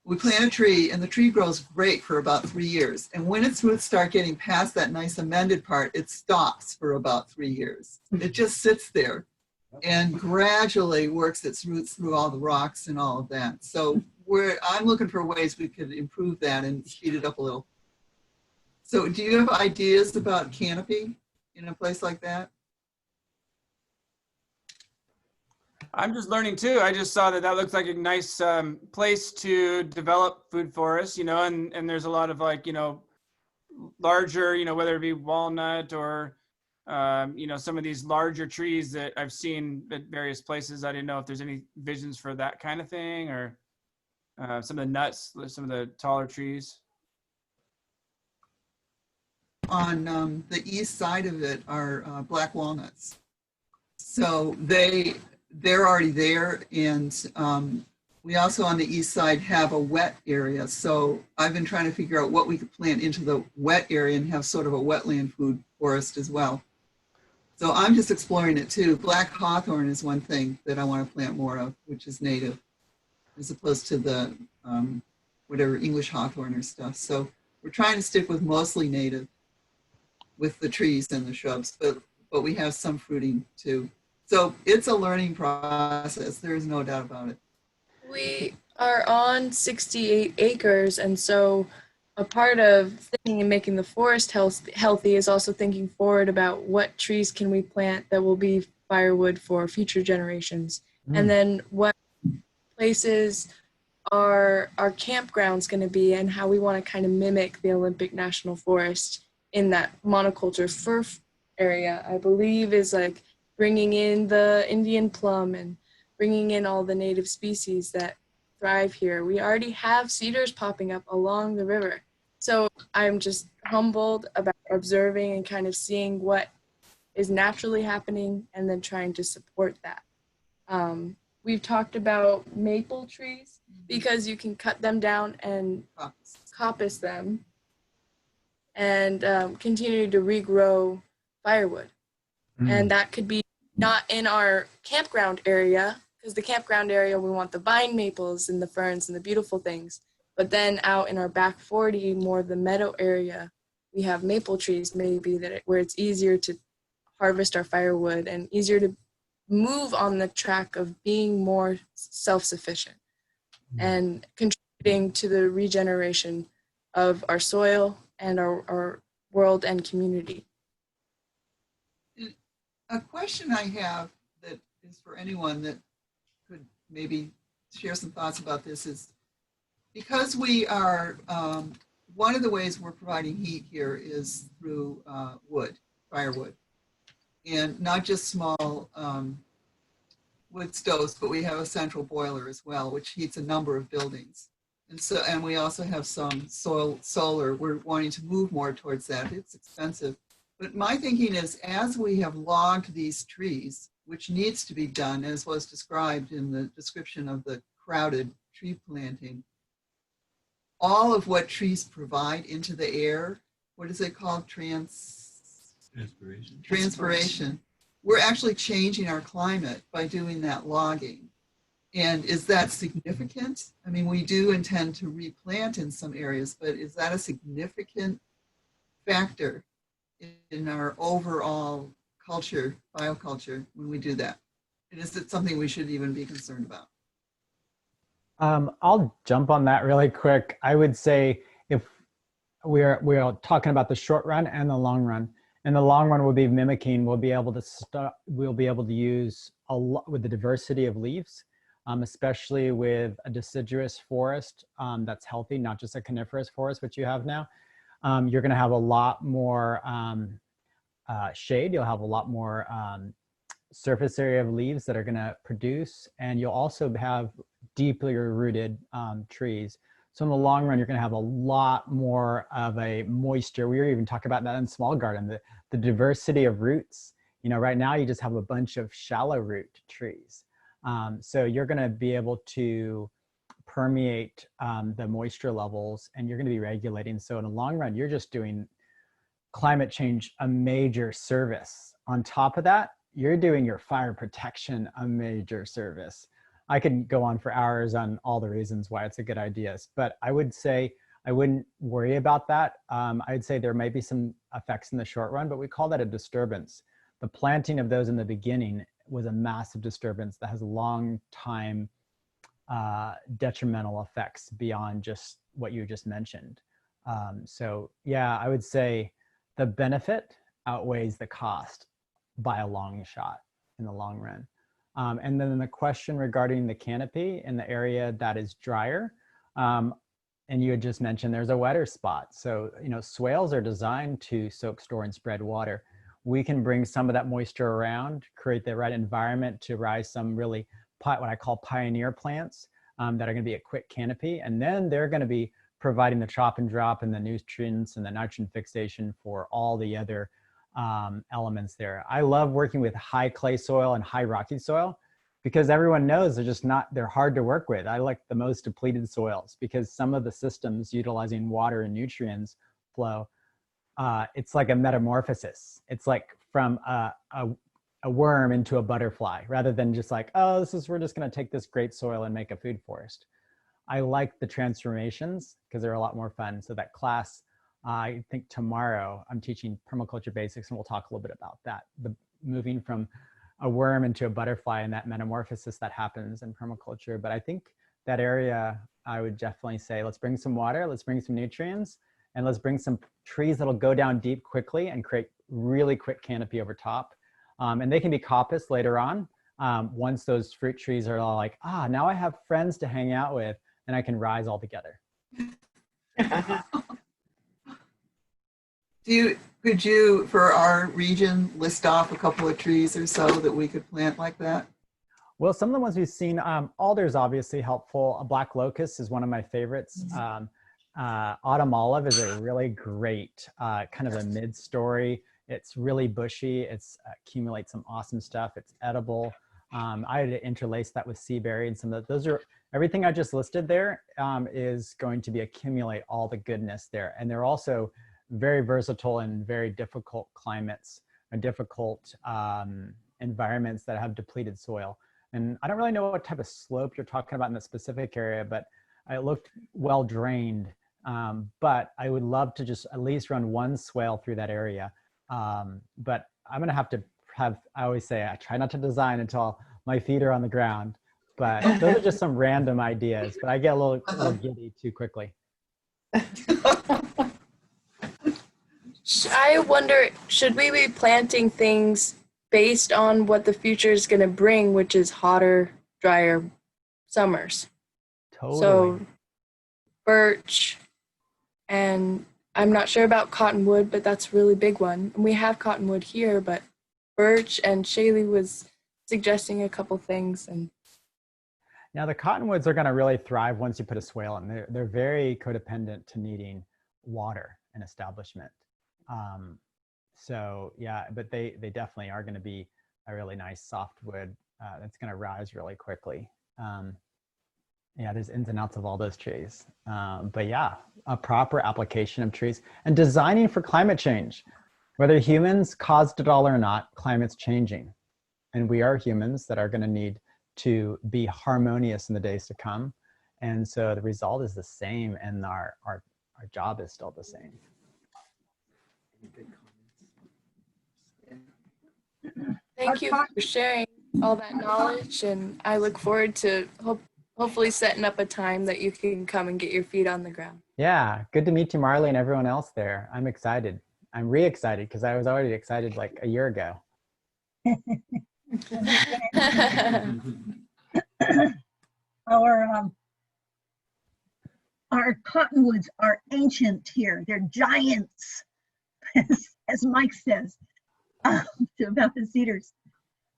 We plant a tree and the tree grows great for about 3 years. And when its roots start getting past that nice amended part, it stops for about 3 years. It just sits there and gradually works its roots through all the rocks and all of that. So I'm looking for ways we could improve that and speed it up a little. So do you have ideas about canopy in a place like that? I'm just learning too. I just saw that looks like a nice place to develop food forests, and there's a lot of larger, whether it be walnut or, some of these larger trees that I've seen at various places. I didn't know if there's any visions for that kind of thing, or some of the nuts, some of the taller trees. On the east side of it are black walnuts. So they're already there, and we also on the east side have a wet area. So I've been trying to figure out what we could plant into the wet area and have sort of a wetland food forest as well. So I'm just exploring it too. Black hawthorn is one thing that I want to plant more of, which is native, as opposed to the whatever English hawthorn or stuff. So we're trying to stick with mostly native with the trees and the shrubs, but we have some fruiting too. So it's a learning process. There is no doubt about it. We are on 68 acres, and so a part of thinking and making the forest healthy is also thinking forward about what trees can we plant that will be firewood for future generations. And then what places are our campgrounds going to be, and how we want to kind of mimic the Olympic National Forest in that monoculture fir area, I believe, is like bringing in the Indian plum and bringing in all the native species that thrive here. We already have cedars popping up along the river. So I'm just humbled about observing and kind of seeing what is naturally happening and then trying to support that. We've talked about maple trees because you can cut them down and coppice them and continue to regrow firewood. And that could be not in our campground area, because the campground area, we want the vine maples and the ferns and the beautiful things. But then out in our back 40, more of the meadow area, we have maple trees maybe where it's easier to harvest our firewood and easier to move on the track of being more self-sufficient and contributing to the regeneration of our soil and our world and community. A question I have that is for anyone that could maybe share some thoughts about this is, because we are, one of the ways we're providing heat here is through wood, firewood, and not just small wood stoves, but we have a central boiler as well, which heats a number of buildings. And we also have some solar. We're wanting to move more towards that. It's expensive. But my thinking is, as we have logged these trees, which needs to be done, as was described in the description of the crowded tree planting, all of what trees provide into the air, what is it called? Transpiration. We're actually changing our climate by doing that logging. And is that significant? I mean, we do intend to replant in some areas, but is that a significant factor in our overall culture, bioculture, when we do that? And is it something we should even be concerned about? I'll jump on that really quick. I would say if we're talking about the short run and the long run. In the long run, we'll be mimicking. We'll be able to use a lot with the diversity of leaves, especially with a deciduous forest that's healthy, not just a coniferous forest, which you have now. You're going to have a lot more shade. You'll have a lot more surface area of leaves that are going to produce, and you'll also have deeply rooted trees. So in the long run, you're going to have a lot more of a moisture. We were even talking about that in small garden, the diversity of roots. You know, right now you just have a bunch of shallow root trees. So you're going to be able to permeate the moisture levels, and you're going to be regulating. So in the long run, you're just doing climate change a major service. On top of that, you're doing your fire protection a major service. I could go on for hours on all the reasons why it's a good idea, but I would say I wouldn't worry about that. I'd say there may be some effects in the short run, but we call that a disturbance. The planting of those in the beginning was a massive disturbance that has long time detrimental effects beyond just what you just mentioned. So yeah, I would say the benefit outweighs the cost by a long shot in the long run. And then the question regarding the canopy in the area that is drier, and you had just mentioned there's a wetter spot. So, you know, swales are designed to soak, store, and spread water. We can bring some of that moisture around, create the right environment to rise some really what I call pioneer plants that are going to be a quick canopy. And then they're going to be providing the chop and drop and the nutrients and the nitrogen fixation for all the other elements there. I love working with high clay soil and high rocky soil because everyone knows they're hard to work with. I like the most depleted soils because some of the systems utilizing water and nutrients flow, it's like a metamorphosis. It's like from a worm into a butterfly rather than just like, oh, we're just going to take this great soil and make a food forest. I like the transformations because they're a lot more fun. So that class, I think tomorrow I'm teaching permaculture basics, and we'll talk a little bit about that. The moving from a worm into a butterfly and that metamorphosis that happens in permaculture. But I think that area, I would definitely say, let's bring some water, let's bring some nutrients, and let's bring some trees that'll go down deep quickly and create really quick canopy over top. And they can be coppiced later on. Once those fruit trees are all like, now I have friends to hang out with and I can rise all together. Could you, for our region, list off a couple of trees or so that we could plant like that? Well, some of the ones we've seen, alder's obviously helpful. A black locust is one of my favorites. Autumn olive is a really great kind of a mid-story. It's really bushy. It's accumulates some awesome stuff. It's edible. I had to interlace that with sea berry and some of those are, everything I just listed there is going to be accumulate all the goodness there. And they're also very versatile in very difficult climates and difficult environments that have depleted soil. And I don't really know what type of slope you're talking about in the specific area, but it looked well drained. But I would love to just at least run one swale through that area. But I'm gonna have to have, I always say, I try not to design until my feet are on the ground. But those are just some random ideas, but I get a little giddy too quickly. I wonder, should we be planting things based on what the future is going to bring, which is hotter, drier summers? Totally. So birch, and I'm not sure about cottonwood, but that's a really big one. And we have cottonwood here, but birch, and Shaylee was suggesting a couple things. And now the cottonwoods are going to really thrive once you put a swale in. They're very codependent to needing water and establishment. So yeah, but they definitely are going to be a really nice softwood that's going to rise really quickly. Yeah, there's ins and outs of all those trees. But yeah, a proper application of trees and designing for climate change. Whether humans caused it all or not, climate's changing. And we are humans that are going to need to be harmonious in the days to come. And so the result is the same, and our job is still the same. thank you for sharing all that knowledge, and I look forward to hopefully setting up a time that you can come and get your feet on the ground. Yeah, good to meet you, Marley, and everyone else there. I'm excited. I'm re-excited because I was already excited like a year ago. Our cottonwoods are ancient here. They're giants, as Mike says, about the cedars.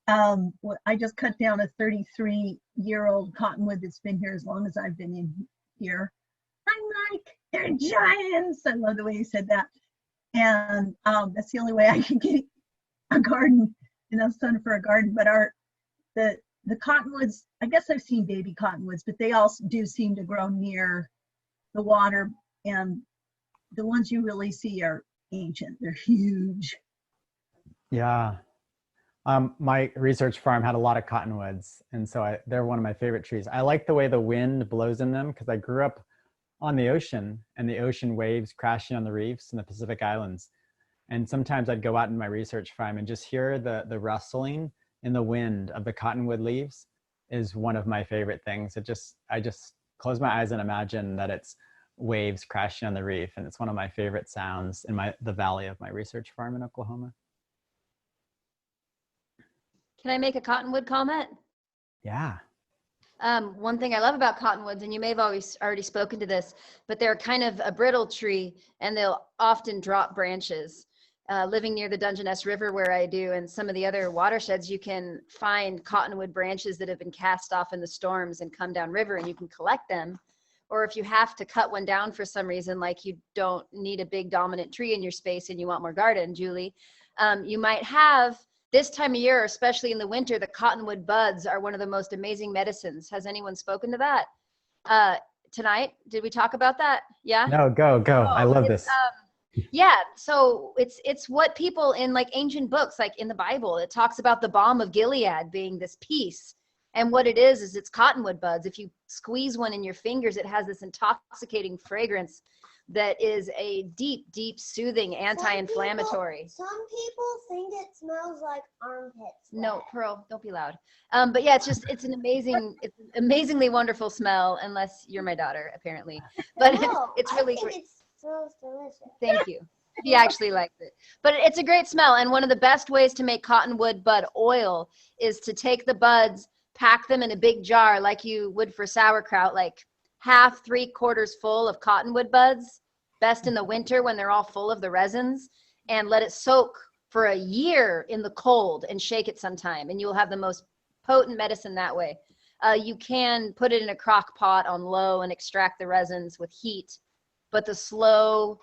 I just cut down a 33-year-old cottonwood that's been here as long as I've been in here. I'm like, they're giants. I love the way you said that. And that's the only way I can get a garden, enough sun for a garden. But the cottonwoods, I guess I've seen baby cottonwoods, but they also do seem to grow near the water, and the ones you really see are ancient. They're huge. Yeah. My research farm had a lot of cottonwoods, and so they're one of my favorite trees. I like the way the wind blows in them because I grew up on the ocean, and the ocean waves crashing on the reefs in the Pacific Islands. And sometimes I'd go out in my research farm and just hear the rustling in the wind of the cottonwood leaves is one of my favorite things. I just close my eyes and imagine that it's waves crashing on the reef, and it's one of my favorite sounds in the valley of my research farm in Oklahoma. Can I make a cottonwood comment? Yeah. One thing I love about cottonwoods, and you may have already spoken to this, but they're kind of a brittle tree, and they'll often drop branches. Living near the Dungeness River where I do, and some of the other watersheds, you can find cottonwood branches that have been cast off in the storms and come down river, and you can collect them. Or if you have to cut one down for some reason, like you don't need a big dominant tree in your space and you want more garden, Julie, you might have, this time of year, especially in the winter, the cottonwood buds are one of the most amazing medicines. Has anyone spoken to that tonight? Did we talk about that? Yeah? No, go. I love this. Yeah, so it's what people in like ancient books, like in the Bible, it talks about the balm of Gilead being this peace. And what it is it's cottonwood buds. If you squeeze one in your fingers, it has this intoxicating fragrance that is a deep, deep, soothing anti-inflammatory. Some people think it smells like armpits. No, Pearl, don't be loud. But yeah, it's an amazingly wonderful smell, unless you're my daughter, apparently. But No, it's really great. It smells delicious. Thank you. He actually likes it. But it's a great smell. And one of the best ways to make cottonwood bud oil is to take the buds, pack them in a big jar like you would for sauerkraut, like half, 3/4 full of cottonwood buds, best in the winter when they're all full of the resins, and let it soak for a year in the cold and shake it sometime. And you'll have the most potent medicine that way. You can put it in a crock pot on low and extract the resins with heat. But the slow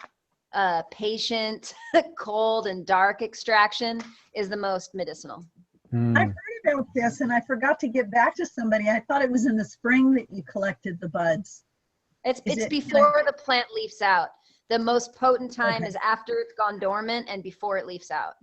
patient, cold and dark extraction is the most medicinal. I've heard about this and I forgot to get back to somebody. I thought it was in the spring that you collected the buds. It's before the plant leaves out. The most potent time is after it's gone dormant and before it leaves out.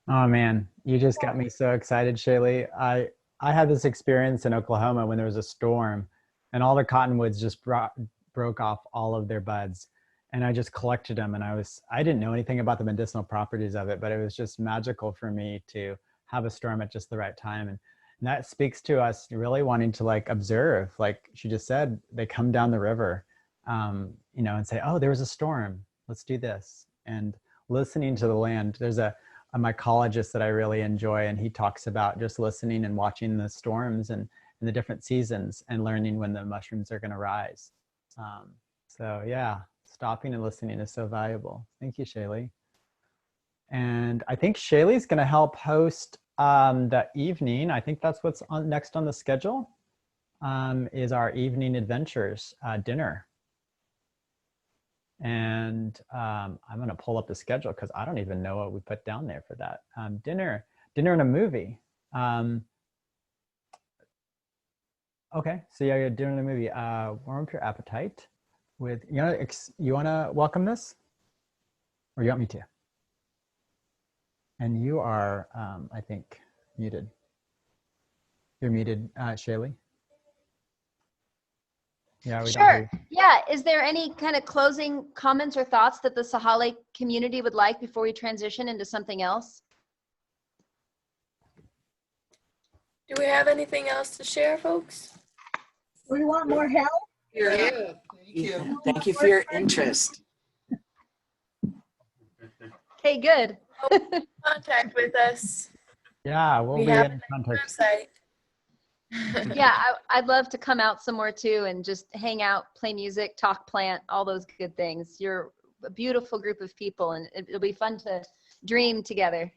Oh man, you just got me so excited, Shaylee. I had this experience in Oklahoma when there was a storm and all the cottonwoods just broke off all of their buds. And I just collected them, and I didn't know anything about the medicinal properties of it, but it was just magical for me to have a storm at just the right time. And that speaks to us really wanting to like observe, like she just said, they come down the river, you know, and say, oh, there was a storm, let's do this. And listening to the land, there's a mycologist that I really enjoy, and he talks about just listening and watching the storms and the different seasons and learning when the mushrooms are gonna rise. So yeah. Stopping and listening is so valuable. Thank you, Shaylee. And I think Shaylee's going to help host the evening. I think that's what's next on the schedule, is our evening adventures dinner. And I'm going to pull up the schedule because I don't even know what we put down there for that. Dinner and a movie. Okay, so yeah, you're doing a movie. Warm up your appetite. With you wanna welcome this, or you want me to? And you are, I think, muted. You're muted, Shaylee. Yeah, we don't hear you. Yeah. Is there any kind of closing comments or thoughts that the Sahale community would like before we transition into something else? Do we have anything else to share, folks? We want more help. Yeah. Thank you for your interest. Okay, good. Contact with us. Yeah, we'll We be have in contact. Website. Yeah, I'd love to come out somewhere too and just hang out, play music, talk plant, all those good things. You're a beautiful group of people, and it'll be fun to dream together.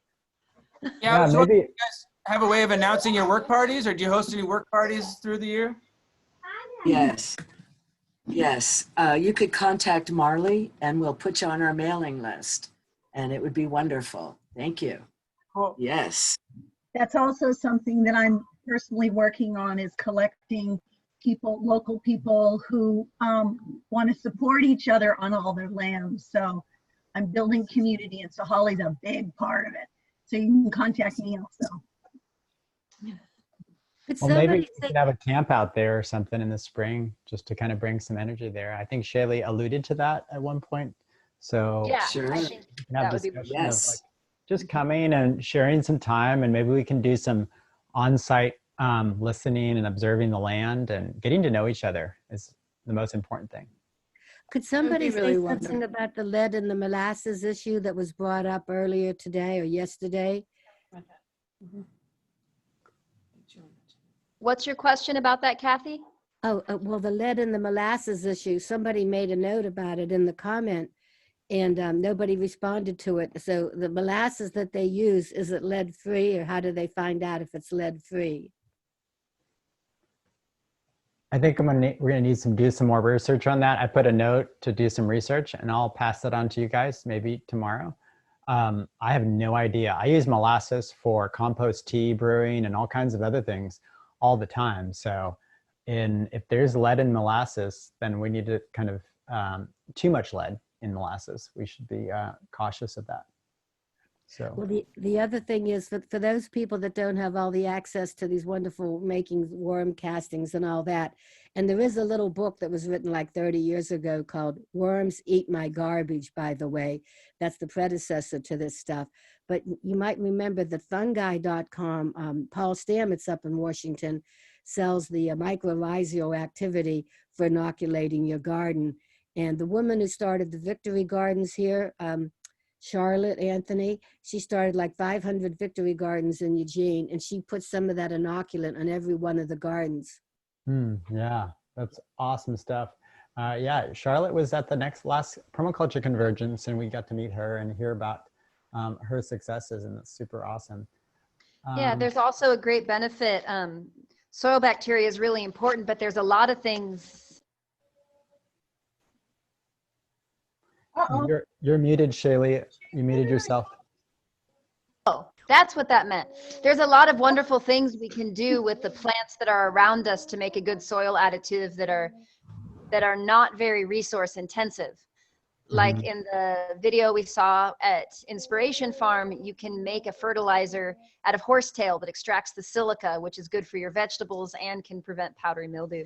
Yeah, maybe. You guys have a way of announcing your work parties, or do you host any work parties through the year? Yes. Yes. You could contact Marley and we'll put you on our mailing list. And it would be wonderful. Thank you. Cool. Yes. That's also something that I'm personally working on, is collecting people, local people who want to support each other on all their lands. So I'm building community, and Sahale's a big part of it. So you can contact me also. Well, maybe we could have a camp out there or something in the spring, just to kind of bring some energy there. I think Shaylee alluded to that at one point. So yeah, sure. I think we can have that would be discussion Yes. of like just coming and sharing some time, and maybe we can do some on-site listening and observing the land, and getting to know each other is the most important thing. Could somebody really say wonderful. something about the lead in the molasses issue that was brought up earlier today or yesterday? What's your question about that, Kathy? Oh, well, the lead in the molasses issue, somebody made a note about it in the comment, and nobody responded to it. So the molasses that they use, is it lead free, or how do they find out if it's lead free? I think we're gonna need do some more research on that. I put a note to do some research, and I'll pass that on to you guys maybe tomorrow. I have no idea. I use molasses for compost tea brewing and all kinds of other things all the time. So if there's lead in molasses, then we need to kind of, too much lead in molasses. We should be cautious of that. So Well, the other thing is for those people that don't have all the access to these wonderful makings, worm castings and all that, and there is a little book that was written like 30 years ago called Worms Eat My Garbage, by the way. That's the predecessor to this stuff. But you might remember that fungi.com, Paul Stamets up in Washington, sells the mycorrhizal activity for inoculating your garden. And the woman who started the Victory Gardens here, Charlotte Anthony, she started like 500 Victory Gardens in Eugene, and she put some of that inoculant on every one of the gardens. yeah, that's awesome stuff. Yeah, Charlotte was at the last Permaculture Convergence, and we got to meet her and hear about her successes, and it's super awesome. Yeah, there's also a great benefit. Soil bacteria is really important, but there's a lot of things. Uh-oh. You're muted, Shaylee. You muted yourself. Oh, that's what that meant. There's a lot of wonderful things we can do with the plants that are around us to make a good soil additive that are not very resource intensive. Like in the video we saw at Inspiration Farm, you can make a fertilizer out of horsetail that extracts the silica, which is good for your vegetables and can prevent powdery mildew.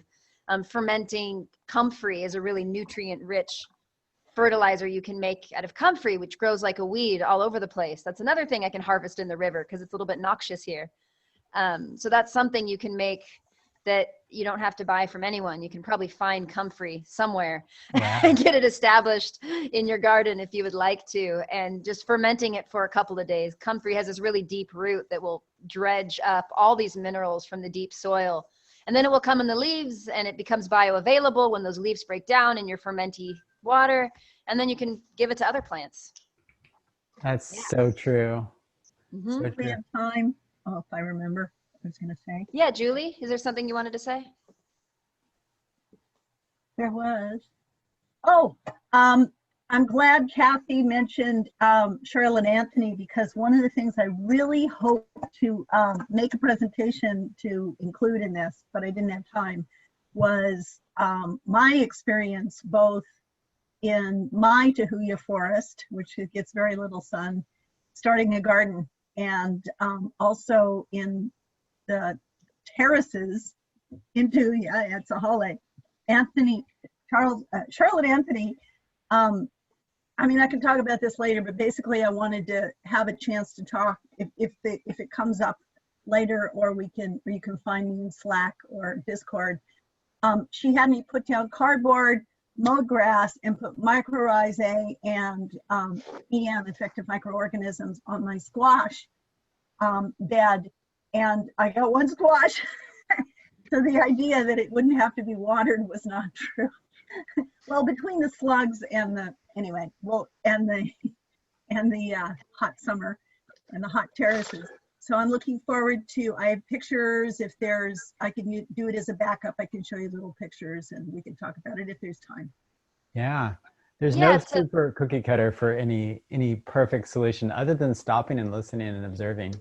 Fermenting comfrey is a really nutrient-rich fertilizer you can make out of comfrey, which grows like a weed all over the place. That's another thing I can harvest in the river because it's a little bit noxious here. So that's something you can make that you don't have to buy from anyone. You can probably find comfrey somewhere and get it established in your garden if you would like to, and just fermenting it for a couple of days. Comfrey has this really deep root that will dredge up all these minerals from the deep soil, and then it will come in the leaves and it becomes bioavailable when those leaves break down in your fermenty water, and then you can give it to other plants. That's so true. So We true. have time. Oh, if I remember, I was going to say. Yeah, Julie, is there something you wanted to say? There was. Oh, I'm glad Kathy mentioned Cheryl and Anthony, because one of the things I really hope to make a presentation to include in this, but I didn't have time, was my experience both in my Tahuya forest, which gets very little sun, starting a garden, and also in the terraces in Tahuya at Sahale. Cheryl and Anthony, I mean, I can talk about this later, but basically I wanted to have a chance to talk if it comes up later, or you can find me in Slack or Discord. She had me put down cardboard, mowed grass, and put mycorrhizae and EM, effective microorganisms, on my squash bed, and I got one squash. So the idea that it wouldn't have to be watered was not true. Well, between the slugs and the hot summer and the hot terraces. So I'm looking forward to, I have pictures. If I can do it as a backup, I can show you little pictures and we can talk about it if there's time. Yeah. There's no super cookie cutter for any perfect solution other than stopping and listening and observing.